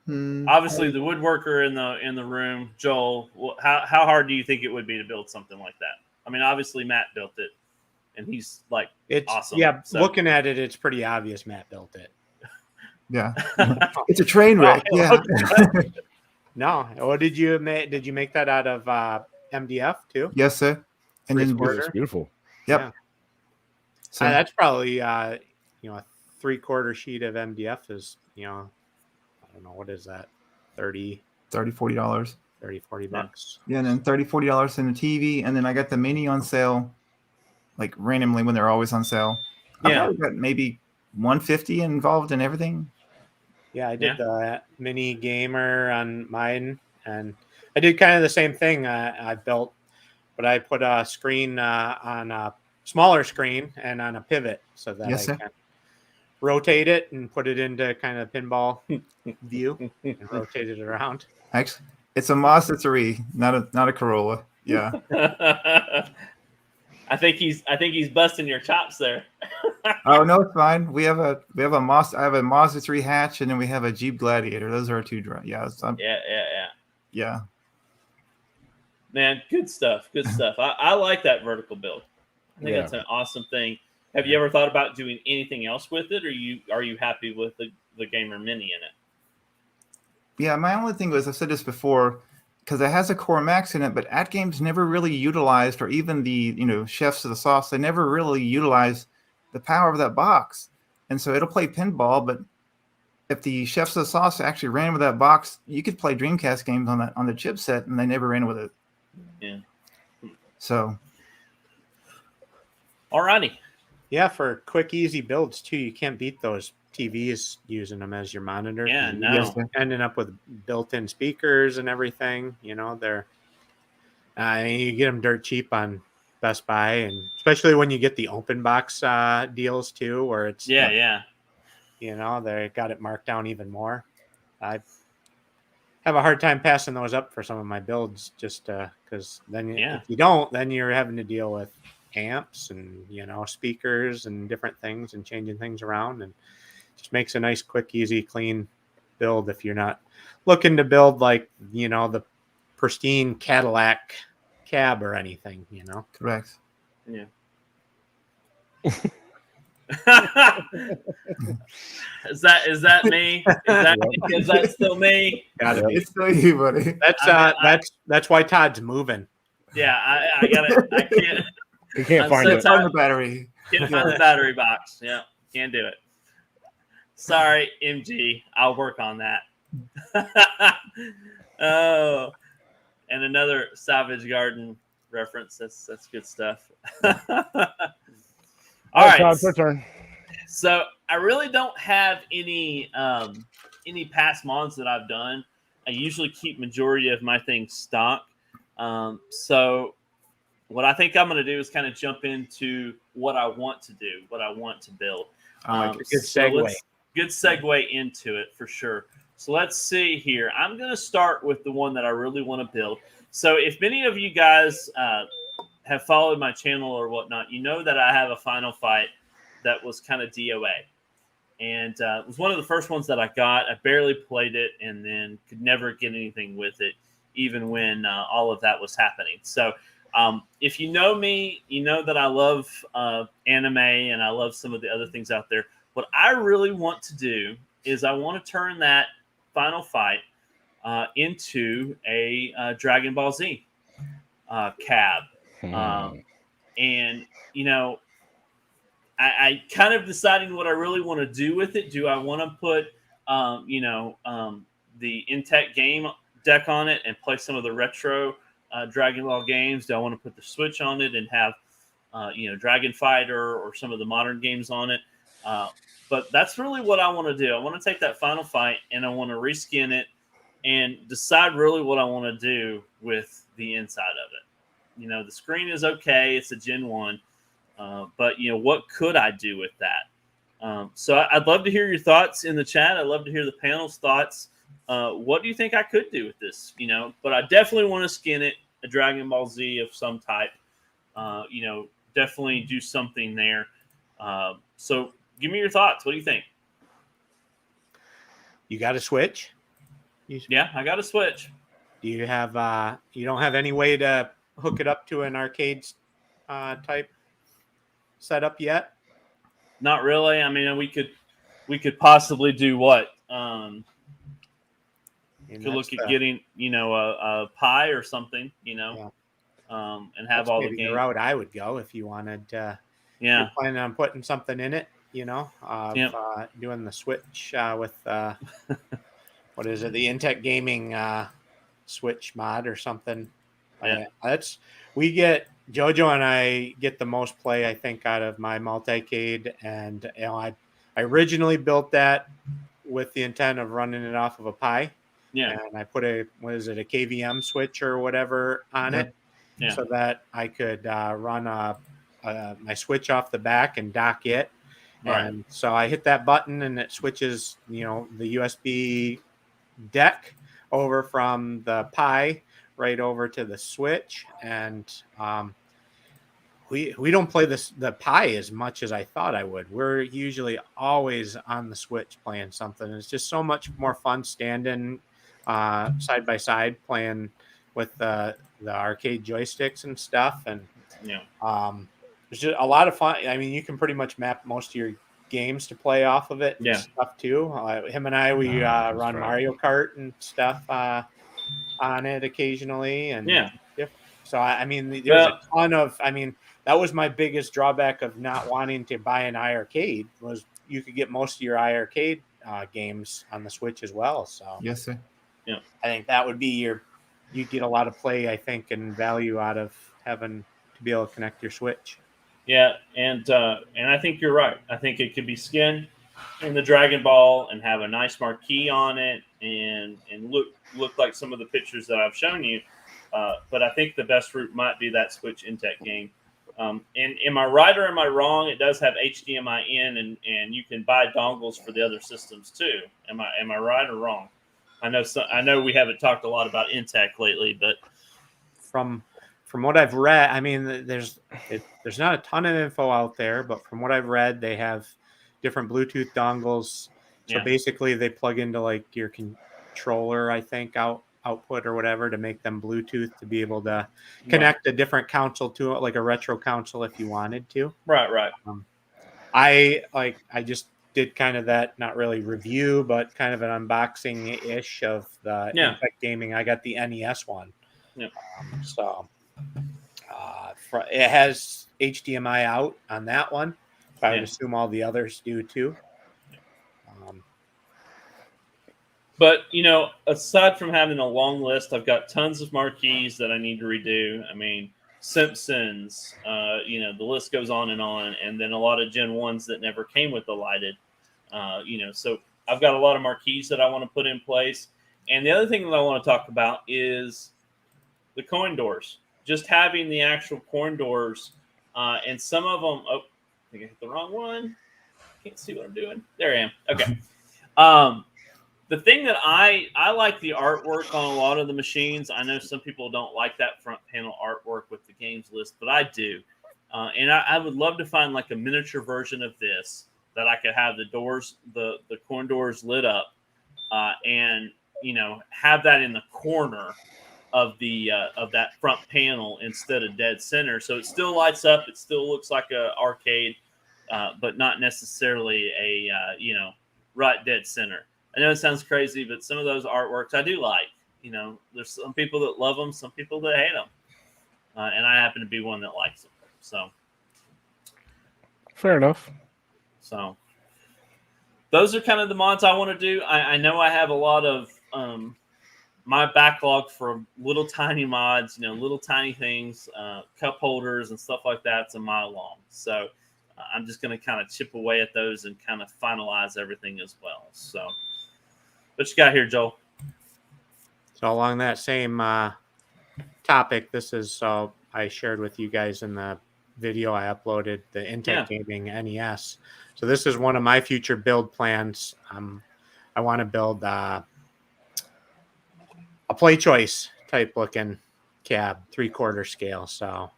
Speaker 1: Obviously, the woodworker in the room, Joel. How hard do you think it would be to build something like that? I mean, obviously Matt built it, and he's like awesome.
Speaker 4: Yeah, so. Looking at it, it's pretty obvious Matt built it.
Speaker 2: Yeah, it's a train wreck. Yeah.
Speaker 4: No. Oh, did you make that out of MDF too?
Speaker 2: Yes, sir. And then
Speaker 3: it's beautiful.
Speaker 2: Yep.
Speaker 4: Yeah. So that's probably a 3/4 sheet of MDF is I don't know, what is that? $30,
Speaker 2: $40.
Speaker 4: $30, $40.
Speaker 2: Yeah, and then $40 in the TV, and then I got the mini on sale, like randomly when they're always on sale. I probably got maybe $150 involved in everything.
Speaker 4: Yeah, I did the mini gamer on mine, and I did kind of the same thing. I built, but I put a screen on a smaller screen and on a pivot so that I can rotate it and put it into kind of pinball view and rotate it around.
Speaker 2: Actually, it's a Mazda 3, not a Corolla. Yeah.
Speaker 1: I think he's busting your chops there.
Speaker 2: Oh no, it's fine. We have a Mazda. I have a Mazda 3 hatch, and then we have a Jeep Gladiator. Those are our two. Yeah.
Speaker 1: Man, good stuff. Good stuff. I like that vertical build. I think it's an awesome thing. Have you ever thought about doing anything else with it, or are you happy with the Gamer Mini in it?
Speaker 2: Yeah, my only thing was, I've said this before, because it has a Core Max in it, but At Games never really utilized, or even the chefs of the sauce, they never really utilized the power of that box. And so it'll play pinball, but if the chefs of the sauce actually ran with that box, you could play Dreamcast games on the chipset, and they never ran with it.
Speaker 1: Yeah.
Speaker 2: So.
Speaker 1: Alrighty.
Speaker 4: Yeah, for quick, easy builds too. You can't beat those TVs using them as your monitor.
Speaker 1: Yeah, no.
Speaker 4: Ending up with built-in speakers and everything. They're you get them dirt cheap on Best Buy, and especially when you get the open box deals too, where it's they got it marked down even more. I have a hard time passing those up for some of my builds, just because then if you don't, then you're having to deal with amps and speakers and different things and changing things around, and just makes a nice, quick, easy, clean build if you're not looking to build like the pristine Cadillac cab or anything.
Speaker 2: Correct.
Speaker 1: Yeah. Is that me? Is that still me?
Speaker 2: It's still you, buddy.
Speaker 4: That's why Todd's moving.
Speaker 1: Yeah, I got it. I can't.
Speaker 3: You can't find
Speaker 2: the battery.
Speaker 1: Can't find the battery box. Yeah, can't do it. Sorry, MG. I'll work on that. Oh, and another Savage Garden reference. That's good stuff. All right,
Speaker 3: Todd, your turn.
Speaker 1: So I really don't have any past mods that I've done. I usually keep majority of my things stock. So what I think I'm going to do is kind of jump into what I want to do, what I want to build.
Speaker 4: Good segue.
Speaker 1: Good segue into it for sure. So let's see here. I'm going to start with the one that I really want to build. So if many of you guys have followed my channel or whatnot, you know that I have a Final Fight that was kind of DOA. and it was one of the first ones that I got. I barely played it, and then could never get anything with it, even when all of that was happening. So if you know me, you know that I love anime and I love some of the other things out there. What I really want to do is I want to turn that final fight into a Dragon Ball Z cab. And, I kind of deciding what I really want to do with it. Do I want to put, the Intech game deck on it and play some of the retro Dragon Ball games? Do I want to put the Switch on it and have, Dragon Fighter or some of the modern games on it? But that's really what I want to do. I want to take that final fight and I want to reskin it and decide really what I want to do with the inside of it. The screen is okay. It's a Gen 1. But, what could I do with that? So I'd love to hear your thoughts in the chat. I'd love to hear the panel's thoughts. What do you think I could do with this? But I definitely want to skin it, a Dragon Ball Z of some type. Definitely do something there. So give me your thoughts. What do you think?
Speaker 4: You got a Switch?
Speaker 1: Yeah, I got a Switch.
Speaker 4: Do you have? You don't have any way to hook it up to an arcade type setup yet?
Speaker 1: Not really. I mean, we could possibly do what? Could look at getting a Pi or something, and have
Speaker 4: that's
Speaker 1: all the
Speaker 4: maybe
Speaker 1: games.
Speaker 4: the route I would go if you wanted.
Speaker 1: Yeah,
Speaker 4: you're planning on putting something in it, doing the Switch with what is it? The Intech Gaming Switch mod or something.
Speaker 1: Yeah.
Speaker 4: Jojo and I get the most play, I think, out of my multicade, and I originally built that with the intent of running it off of a Pi.
Speaker 1: Yeah.
Speaker 4: And I put a KVM switch or whatever on it, so that I could run my Switch off the back and dock it.
Speaker 1: Right.
Speaker 4: And so I hit that button and it switches, the USB deck over from the Pi right over to the Switch. And we don't play the Pi as much as I thought I would. We're usually always on the Switch playing something. It's just so much more fun standing side by side playing with the arcade joysticks and stuff. And it's just a lot of fun. I mean, you can pretty much map most of your games to play off of it and stuff too. Him and I, we run Mario Kart and stuff on it occasionally. And so I mean, there's a ton of. I mean, that was my biggest drawback of not wanting to buy an iArcade was you could get most of your iArcade games on the Switch as well. So
Speaker 2: yes, sir.
Speaker 1: Yeah,
Speaker 4: I think that would be you'd get a lot of play, I think, and value out of having to be able to connect your Switch.
Speaker 1: Yeah, and I think you're right. I think it could be skinned in the Dragon Ball and have a nice marquee on it and look like some of the pictures that I've shown you. But I think the best route might be that Switch Intech game. And am I right or am I wrong? It does have HDMI in, and you can buy dongles for the other systems too. Am I right or wrong? I know we haven't talked a lot about Intech lately, but
Speaker 4: from what I've read, I mean, there's not a ton of info out there, but from what I've read, they have different Bluetooth dongles. So basically, they plug into like your controller, I think, output or whatever to make them Bluetooth to be able to connect a different console to it, like a retro console if you wanted to.
Speaker 1: Right.
Speaker 4: I just did kind of that, not really review, but kind of an unboxing ish of the Intech Gaming. I got the NES one.
Speaker 1: Yeah.
Speaker 4: It has HDMI out on that one. I would assume all the others do too.
Speaker 1: But, aside from having a long list, I've got tons of marquees that I need to redo. I mean, Simpsons, the list goes on. And then a lot of Gen 1s that never came with the lighted, so I've got a lot of marquees that I want to put in place. And the other thing that I want to talk about is the coin doors. Just having the actual coin doors, and some of them. Oh, I think I hit the wrong one. Can't see what I'm doing. There I am. Okay. The thing that I like the artwork on a lot of the machines. I know some people don't like that front panel artwork with the games list, but I do. And I would love to find like a miniature version of this that I could have the doors, the corn doors lit up, and have that in the corner of that front panel instead of dead center, so it still lights up. It still looks like a arcade, but not necessarily a right dead center. I know it sounds crazy, but some of those artworks I do like. There's some people that love them, some people that hate them, and I happen to be one that likes them. So
Speaker 3: fair enough.
Speaker 1: So those are kind of the mods I want to do. I know I have a lot of my backlog for little tiny mods, little tiny things, cup holders and stuff like that. It's a mile long. So I'm just going to kind of chip away at those and kind of finalize everything as well. So what you got here, Joel?
Speaker 4: So along that same topic, this is I shared with you guys in the video I uploaded, the Intech Gaming NES. So this is one of my future build plans. I want to build a play choice type looking cab, 3/4 scale. So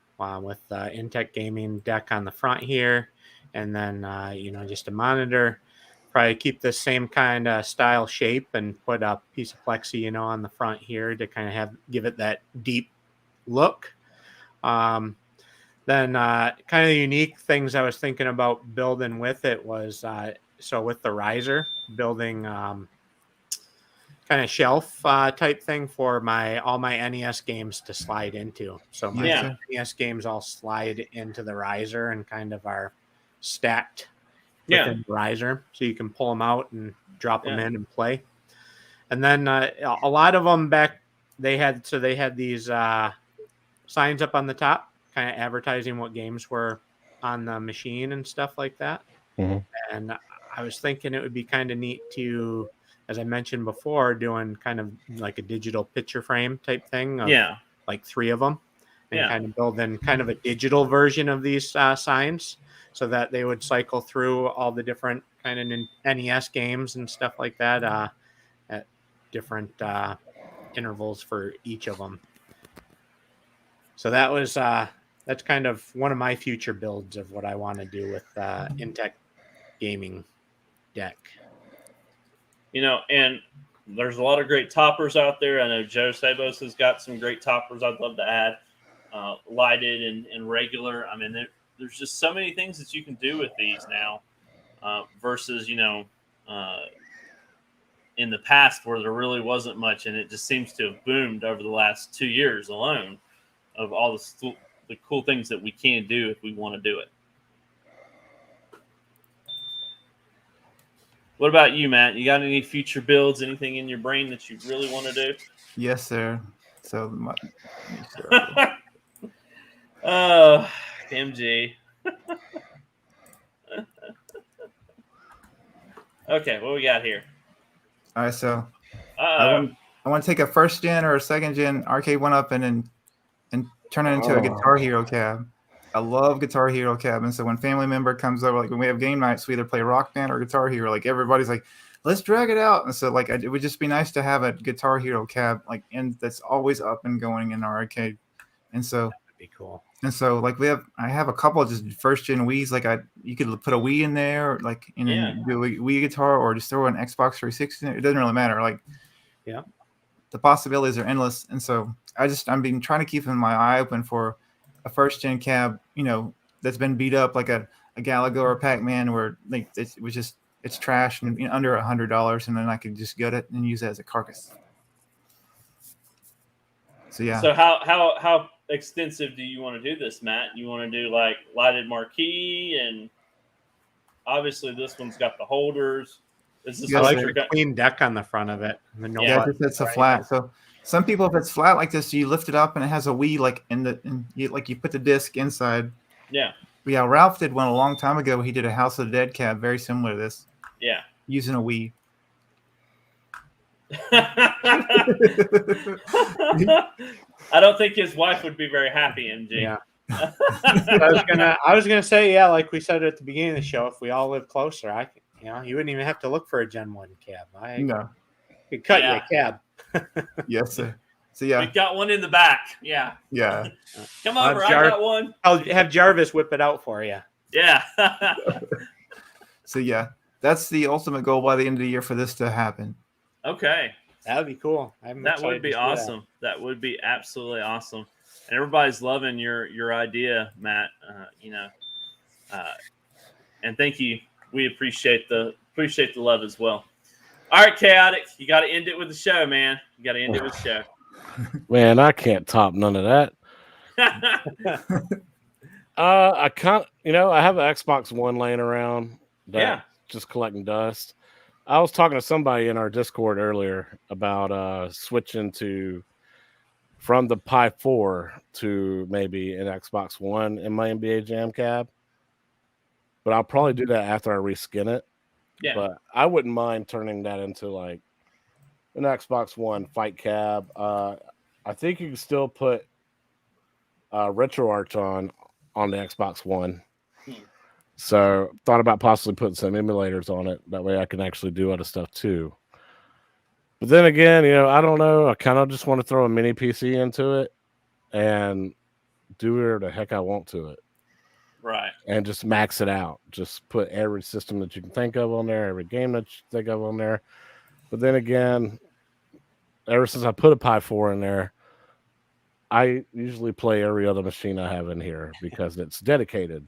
Speaker 4: with Intech Gaming deck on the front here, and then just a monitor. Probably keep the same kind of style shape and put a piece of plexi, on the front here to kind of give it that deep look. Then kind of the unique things I was thinking about building with it was so with the riser, building kind of shelf type thing for all my NES games to slide into. So my NES games all slide into the riser and kind of are stacked within the riser, so you can pull them out and drop them in and play. And then a lot of them they had these signs up on the top, kind of advertising what games were on the machine and stuff like that.
Speaker 3: Mm-hmm.
Speaker 4: And I was thinking it would be kind of neat to, as I mentioned before, doing kind of like a digital picture frame type thing of like 3 of them, and kind of building kind of a digital version of these signs, so that they would cycle through all the different kind of NES games and stuff like that at different intervals for each of them. So that was that's kind of one of my future builds of what I want to do with Intech Gaming deck.
Speaker 1: And there's a lot of great toppers out there. I know Joe Sabos has got some great toppers I'd love to add, lighted and regular. I mean, there's just so many things that you can do with these now versus, in the past where there really wasn't much, and it just seems to have boomed over the last 2 years alone of all the cool things that we can do if we want to do it. What about you, Matt? You got any future builds, anything in your brain that you really want to do?
Speaker 2: Yes, sir. So
Speaker 1: oh, MG. Okay, what we got here?
Speaker 2: All right, so I want to take a first gen or a second gen arcade 1-up and turn it into a Guitar Hero cab. I love Guitar Hero cab, and so when family member comes over, like when we have game nights, we either play Rock Band or Guitar Hero. Like everybody's like, let's drag it out, and so like it would just be nice to have a Guitar Hero cab that's always up and going in our arcade, and so
Speaker 4: that'd be cool.
Speaker 2: And so like I have a couple of just first gen Wii's. Like you could put a Wii in there, like and then do a Wii guitar, or just throw an Xbox 360 in there. It doesn't really matter. Like the possibilities are endless, and so I'm been trying to keep my eye open for a first gen cab, that's been beat up like a Galaga or a Pac-Man, where like it's trash and under $100, and then I could just gut it and use it as a carcass. So yeah.
Speaker 1: So how extensive do you want to do this, Matt? You want to do like lighted marquee, and obviously this one's got the holders. Is this
Speaker 4: a clean deck on the front of it?
Speaker 2: It's a flat. So some people, if it's flat like this, you lift it up and it has a Wii like you put the disc inside.
Speaker 1: Yeah.
Speaker 2: Yeah, Ralph did one a long time ago. He did a House of the Dead cab very similar to this.
Speaker 1: Yeah.
Speaker 2: Using a Wii.
Speaker 1: I don't think his wife would be very happy, MG.
Speaker 4: Yeah. I was gonna say, like we said at the beginning of the show, if we all live closer, you wouldn't even have to look for a Gen 1 cab.
Speaker 2: No.
Speaker 4: Could cut you a cab.
Speaker 2: Yes, sir. So yeah,
Speaker 1: we got one in the back. Yeah.
Speaker 2: Yeah.
Speaker 1: Come over, I got one.
Speaker 4: I'll have Jarvis whip it out for you.
Speaker 1: Yeah.
Speaker 2: So yeah, that's the ultimate goal by the end of the year for this to happen.
Speaker 1: Okay.
Speaker 4: That would be cool.
Speaker 1: That would be awesome. That would be absolutely awesome. And everybody's loving your idea, Matt. And thank you. We appreciate the love as well. All right, Chaotic, you got to end it with the show, man. You got to end it with the show.
Speaker 3: Man, I can't top none of that. I can't. I have an Xbox One laying around. Just collecting dust. I was talking to somebody in our Discord earlier about switching from the Pi 4 to maybe an Xbox One in my NBA Jam cab. But I'll probably do that after I reskin it.
Speaker 1: Yeah.
Speaker 3: But I wouldn't mind turning that into like an Xbox One fight cab. I think you can still put RetroArch on the Xbox One. So thought about possibly putting some emulators on it. That way I can actually do other stuff too. But then again, I don't know. I kind of just want to throw a mini PC into it and do whatever the heck I want to it.
Speaker 1: Right.
Speaker 3: And just max it out. Just put every system that you can think of on there, every game that you think of on there. But then again, ever since I put a Pi 4 in there, I usually play every other machine I have in here because it's dedicated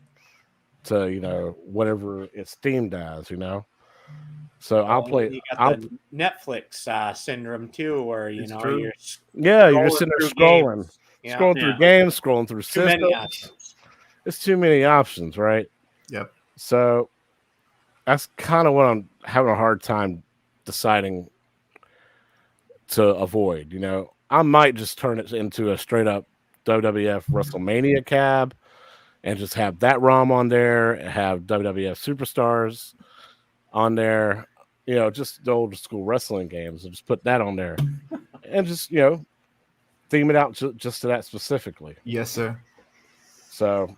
Speaker 3: to, whatever it's themed as, So I'll play.
Speaker 4: You got the Netflix syndrome too, where
Speaker 2: It's
Speaker 4: you're
Speaker 2: true.
Speaker 3: you're just sitting there scrolling through games, scrolling through
Speaker 4: too many
Speaker 3: systems.
Speaker 4: options.
Speaker 3: It's too many options, right?
Speaker 2: Yep.
Speaker 3: So that's kind of what I'm having a hard time deciding to avoid. I might just turn it into a straight up WWF WrestleMania cab and just have that ROM on there and have WWF Superstars on there, just the old school wrestling games, and just put that on there and just, theme it out just to that specifically.
Speaker 2: Yes, sir.
Speaker 3: So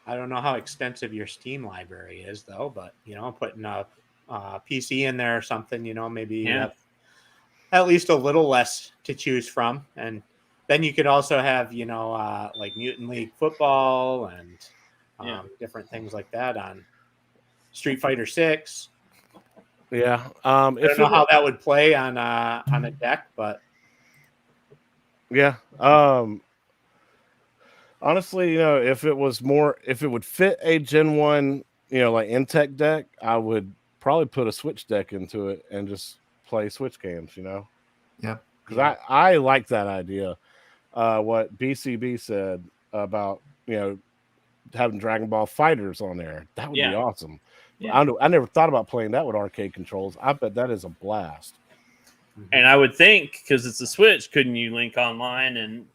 Speaker 4: I don't know how extensive your Steam library is, though, but putting a PC in there or something, maybe you have at least a little less to choose from, and then you could also have like Mutant League Football and different things like that on Street Fighter 6.
Speaker 3: Yeah,
Speaker 4: I don't know how that would play on a deck, but
Speaker 3: yeah. Honestly, if it would fit a Gen 1, like Intech deck, I would probably put a Switch deck into it and just play Switch games,
Speaker 2: Yeah.
Speaker 3: Because I like that idea. What BCB said about, having Dragon Ball Fighters on there. That would be awesome.
Speaker 1: Yeah.
Speaker 3: I never thought about playing that with arcade controls. I bet that is a blast.
Speaker 1: And I would think, because it's a Switch, couldn't you link online and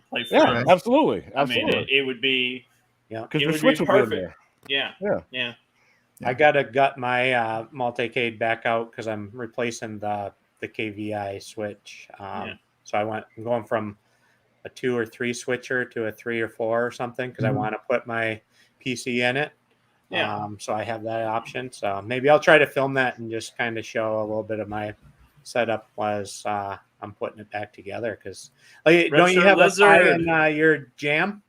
Speaker 1: play friends?
Speaker 3: Yeah, absolutely.
Speaker 1: I mean, it would be
Speaker 3: because
Speaker 1: it
Speaker 3: your
Speaker 1: would
Speaker 3: Switch
Speaker 1: be
Speaker 3: would be in
Speaker 1: perfect.
Speaker 3: there.
Speaker 1: Yeah.
Speaker 4: I gotta gut my multicade back out because I'm replacing the KVI switch. So I'm going from a 2 or 3 switcher to a 3 or 4 or something because I want to put my PC in it.
Speaker 1: Yeah.
Speaker 4: So I have that option. So maybe I'll try to film that and just kind of show a little bit of my setup as I'm putting it back together. Because don't you have a Pi in your Jam?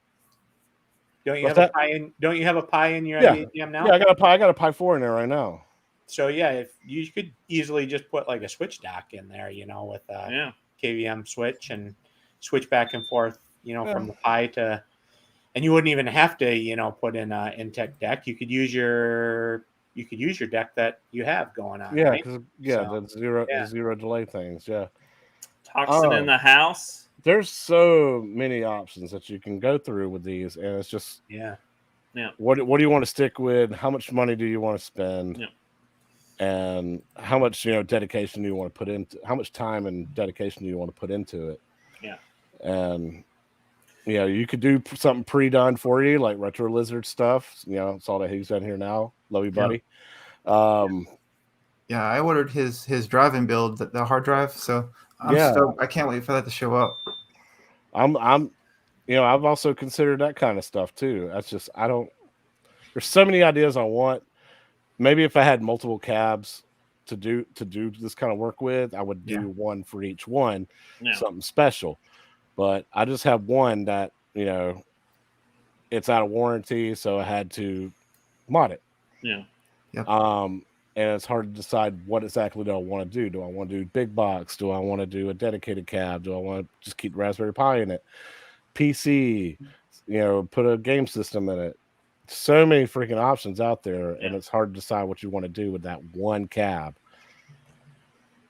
Speaker 4: Don't you have a Pi in your Jam now?
Speaker 3: Yeah, I got a Pi 4 in there right now.
Speaker 4: So if you could easily just put like a switch dock in there, with a KVM switch and switch back and forth, from the Pi to, and you wouldn't even have to, put in a Intech deck. You could use your deck that you have going on.
Speaker 3: Yeah,
Speaker 4: right?
Speaker 3: because the zero delay things. Yeah.
Speaker 1: Toxin in the house.
Speaker 3: There's so many options that you can go through with these, and it's just What do you want to stick with? How much money do you want to spend?
Speaker 1: Yeah.
Speaker 3: And how much dedication do you want to put into? How much time and dedication do you want to put into it?
Speaker 1: Yeah.
Speaker 3: And you could do something pre-done for you, like Retro Lizard stuff. Saw that he's in here now. Love you, buddy.
Speaker 2: Yeah, I ordered his drive-in build, the hard drive. So I'm stoked. I can't wait for that to show up.
Speaker 3: I've also considered that kind of stuff too. That's just there's so many ideas I want. Maybe if I had multiple cabs to do this kind of work with, I would do one for each one, something special. But I just have one that, it's out of warranty, so I had to mod it.
Speaker 1: Yeah.
Speaker 2: Yep.
Speaker 3: And it's hard to decide what exactly do I want to do. Do I want to do big box? Do I want to do a dedicated cab? Do I want to just keep Raspberry Pi in it? PC, put a game system in it. So many freaking options out there, and it's hard to decide what you want to do with that one cab.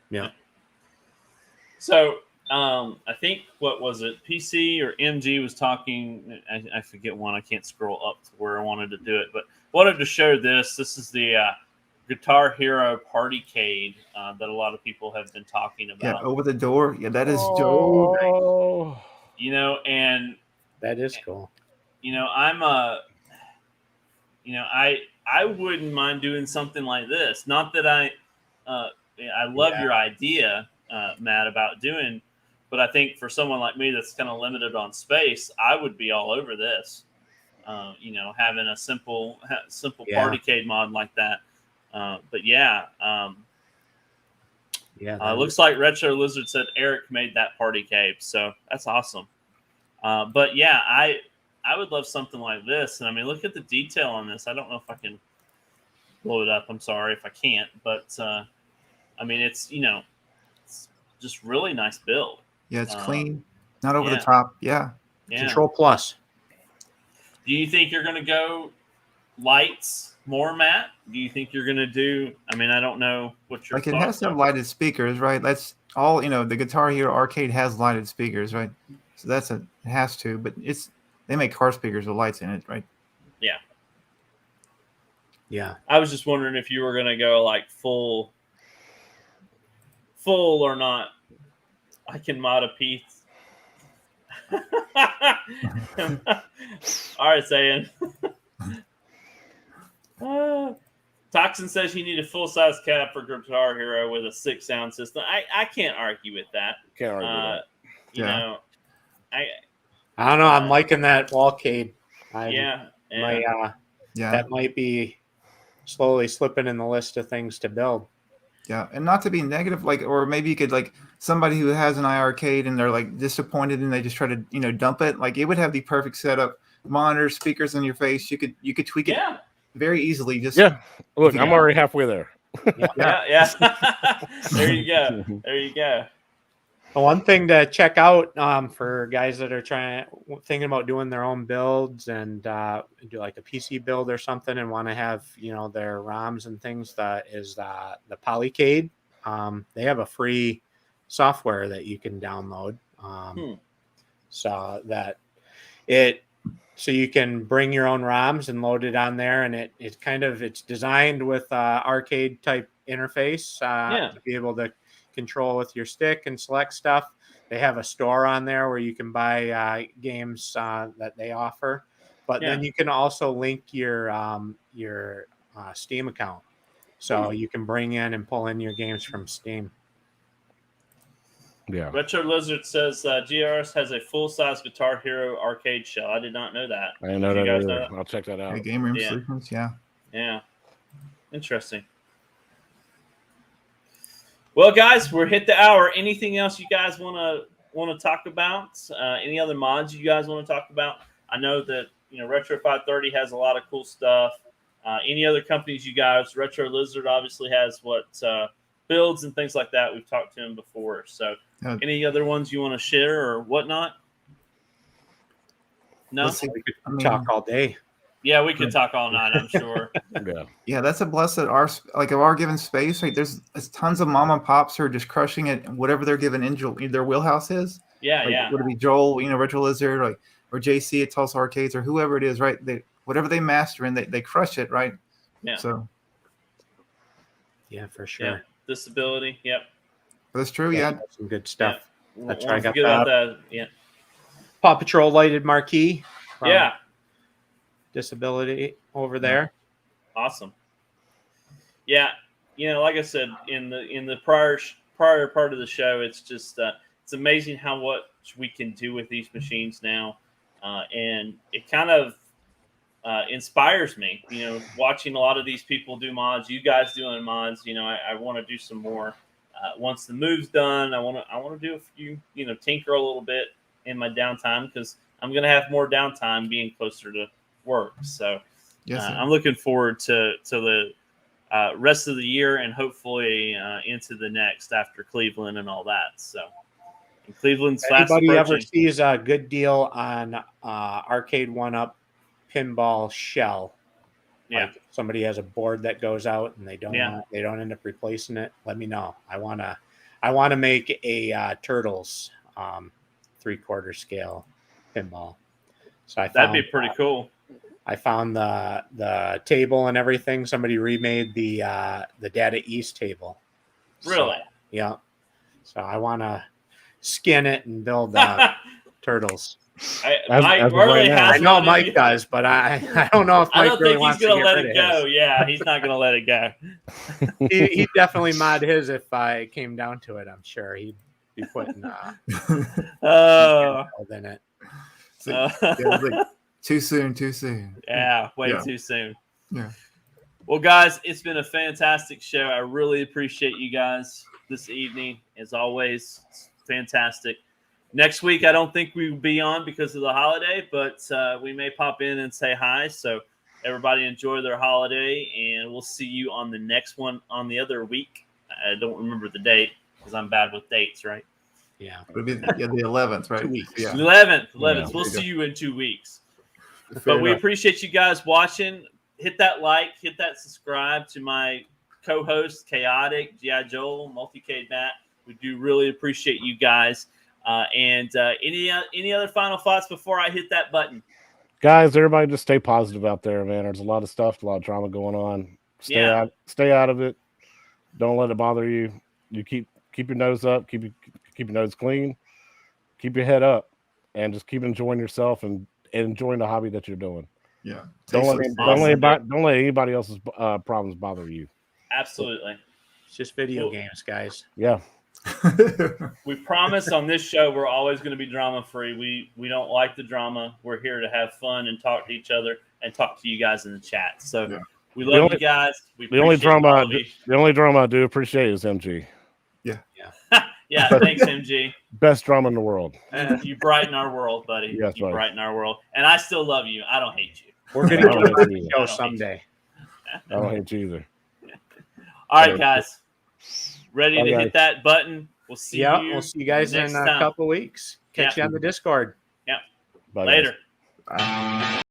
Speaker 4: Yeah.
Speaker 1: So I think, what was it? PC or MG was talking. I forget one. I can't scroll up to where I wanted to do it, but wanted to show this. This is the Guitar Hero Partycade that a lot of people have been talking about.
Speaker 2: Yeah, over the door. Yeah, that is dope.
Speaker 1: And
Speaker 4: that is cool.
Speaker 1: I'm I wouldn't mind doing something like this. Not that I love your idea, Matt, about doing, but I think for someone like me that's kind of limited on space, I would be all over this. Having a simple Partycade mod like that. But looks like Retro Lizard said Eric made that Partycade, so that's awesome. But yeah, I would love something like this. And I mean, look at the detail on this. I don't know if I can blow it up. I'm sorry if I can't, but I mean, it's just really nice build.
Speaker 2: Yeah, it's clean, not over the top. Yeah.
Speaker 4: Control Plus.
Speaker 1: Do you think you're going to go lights more, Matt? Do you think you're going to do? I mean, I don't know what your
Speaker 2: it has to have lighted speakers, right? That's all. The Guitar Hero Arcade has lighted speakers, right? So it has to, but they make car speakers with lights in it, right?
Speaker 1: Yeah.
Speaker 4: Yeah.
Speaker 1: I was just wondering if you were going to go like full or not. I can mod a piece. All right, Zayn. Toxin says you need a full-size cab for Guitar Hero with a 6 sound system. I can't argue with that.
Speaker 3: Can't argue with that.
Speaker 4: I don't know. I'm liking that Wallcade.
Speaker 1: That
Speaker 4: might be slowly slipping in the list of things to build.
Speaker 2: Yeah, and not to be negative, or maybe you could somebody who has an iArcade and they're disappointed and they just try to dump it. It would have the perfect setup, monitors, speakers in your face. You could tweak it very easily.
Speaker 3: Look, I'm already halfway there.
Speaker 1: Yeah. There you go.
Speaker 4: One thing to check out for guys that are thinking about doing their own builds and do like a PC build or something and want to have their ROMs and things, is the Polycade. They have a free software that you can download, so you can bring your own ROMs and load it on there, and it's designed with arcade type interface to be able to control with your stick and select stuff. They have a store on there where you can buy games that they offer, but then you can also link your Steam account, so you can bring in and pull in your games from Steam.
Speaker 3: Yeah.
Speaker 1: Retro Lizard says GRS has a full-size Guitar Hero arcade shell. I did not know that.
Speaker 3: I didn't know that either. I'll check that out.
Speaker 2: Game room solutions,
Speaker 1: Yeah. Interesting. Well, guys, we're hit the hour. Anything else you guys want to talk about? Any other mods you guys want to talk about? I know that Retro 530 has a lot of cool stuff. Any other companies you guys? Retro Lizard obviously has builds and things like that. We've talked to him before. So, any other ones you want to share or whatnot? No,
Speaker 4: we could talk all day.
Speaker 1: Yeah, we could talk all night, I'm sure.
Speaker 2: Yeah, that's a blessed of our given space. Right, there's tons of mom and pops who are just crushing it. Whatever they're given in their wheelhouse is.
Speaker 1: Yeah.
Speaker 2: Would it be Joel, Retro Lizard, or JC at Tulsa Arcades, or whoever it is, right? Whatever they master and they crush it, right?
Speaker 1: Yeah.
Speaker 2: So.
Speaker 4: Yeah, for sure.
Speaker 1: Yeah. Disability. Yep.
Speaker 2: That's true. Yeah.
Speaker 4: Some good stuff.
Speaker 1: Yeah.
Speaker 4: That's right. I got
Speaker 1: that. Yeah.
Speaker 4: Paw Patrol lighted marquee.
Speaker 1: Yeah.
Speaker 4: Disability over there.
Speaker 1: Awesome. Yeah, like I said in the prior part of the show, it's just it's amazing how much we can do with these machines now, and it kind of inspires me. Watching a lot of these people do mods, you guys doing mods. I want to do some more. Once the move's done, I want to do a few. Tinker a little bit in my downtime because I'm going to have more downtime being closer to work. So I'm looking forward to the rest of the year and hopefully into the next after Cleveland and all that. So, and Cleveland's fast
Speaker 4: Anybody
Speaker 1: approaching.
Speaker 4: ever sees a good deal on Arcade 1-Up pinball shell?
Speaker 1: Yeah.
Speaker 4: Like somebody has a board that goes out and they don't
Speaker 1: Yeah.
Speaker 4: they don't end up replacing it. Let me know. I wanna make a Turtles 3/4 scale pinball. So
Speaker 1: That'd be pretty cool.
Speaker 4: I found the table and everything. Somebody remade the Data East table.
Speaker 1: Really?
Speaker 4: So, yeah. So I want to skin it and build turtles.
Speaker 1: Mike really has
Speaker 4: I know
Speaker 1: one
Speaker 4: Mike does, but I don't know if
Speaker 1: I
Speaker 4: Mike
Speaker 1: don't
Speaker 4: really
Speaker 1: think he's
Speaker 4: wants to
Speaker 1: gonna
Speaker 4: get
Speaker 1: let
Speaker 4: rid
Speaker 1: it
Speaker 4: of
Speaker 1: go.
Speaker 4: his.
Speaker 1: Yeah, he's not gonna let it go.
Speaker 4: He'd definitely mod his if it came down to it. I'm sure he'd be putting in it.
Speaker 2: Like, too soon.
Speaker 1: Yeah, way
Speaker 2: Yeah.
Speaker 1: too soon.
Speaker 2: Yeah.
Speaker 1: Well, guys, it's been a fantastic show. I really appreciate you guys this evening. As always, it's fantastic. Next week, I don't think we will be on because of the holiday, but we may pop in and say hi. So everybody enjoy their holiday, and we'll see you on the next one on the other week. I don't remember the date because I'm bad with dates, right?
Speaker 4: Yeah.
Speaker 2: It'll be the 11th, right?
Speaker 4: 2 weeks.
Speaker 2: Yeah.
Speaker 1: 11th.
Speaker 3: Yeah.
Speaker 1: We'll see you in 2 weeks.
Speaker 2: Fair
Speaker 1: But we
Speaker 2: enough.
Speaker 1: appreciate you guys watching. Hit that like, hit that subscribe to my co-host, Chaotic, G.I. Joel, Multicade Matt. We do really appreciate you guys. And any other final thoughts before I hit that button?
Speaker 3: Guys, everybody just stay positive out there, man. There's a lot of stuff, a lot of drama going on. Stay out of it. Don't let it bother you. You keep your nose up, keep your nose clean, keep your head up, and just keep enjoying yourself and enjoying the hobby that you're doing.
Speaker 2: Yeah.
Speaker 3: Don't let anybody else's problems bother you.
Speaker 1: Absolutely.
Speaker 4: It's just video games, guys.
Speaker 3: Yeah.
Speaker 1: We promise on this show we're always going to be drama free. We don't like the drama. We're here to have fun and talk to each other and talk to you guys in the chat. So we love you guys.
Speaker 3: The only drama I do appreciate is MG.
Speaker 1: Yeah, thanks, MG.
Speaker 3: Best drama in the world.
Speaker 1: You brighten our world, buddy.
Speaker 3: Yes,
Speaker 1: you
Speaker 3: buddy.
Speaker 1: brighten our world. And I still love you. I don't hate you.
Speaker 4: We're going to get on the show someday.
Speaker 3: I don't hate you either.
Speaker 1: All right, guys. Ready to hit that button. We'll see you.
Speaker 4: We'll see you guys in a couple weeks. Catch you on the Discord.
Speaker 1: Yep.
Speaker 3: Bye,
Speaker 1: Later.
Speaker 2: Bye.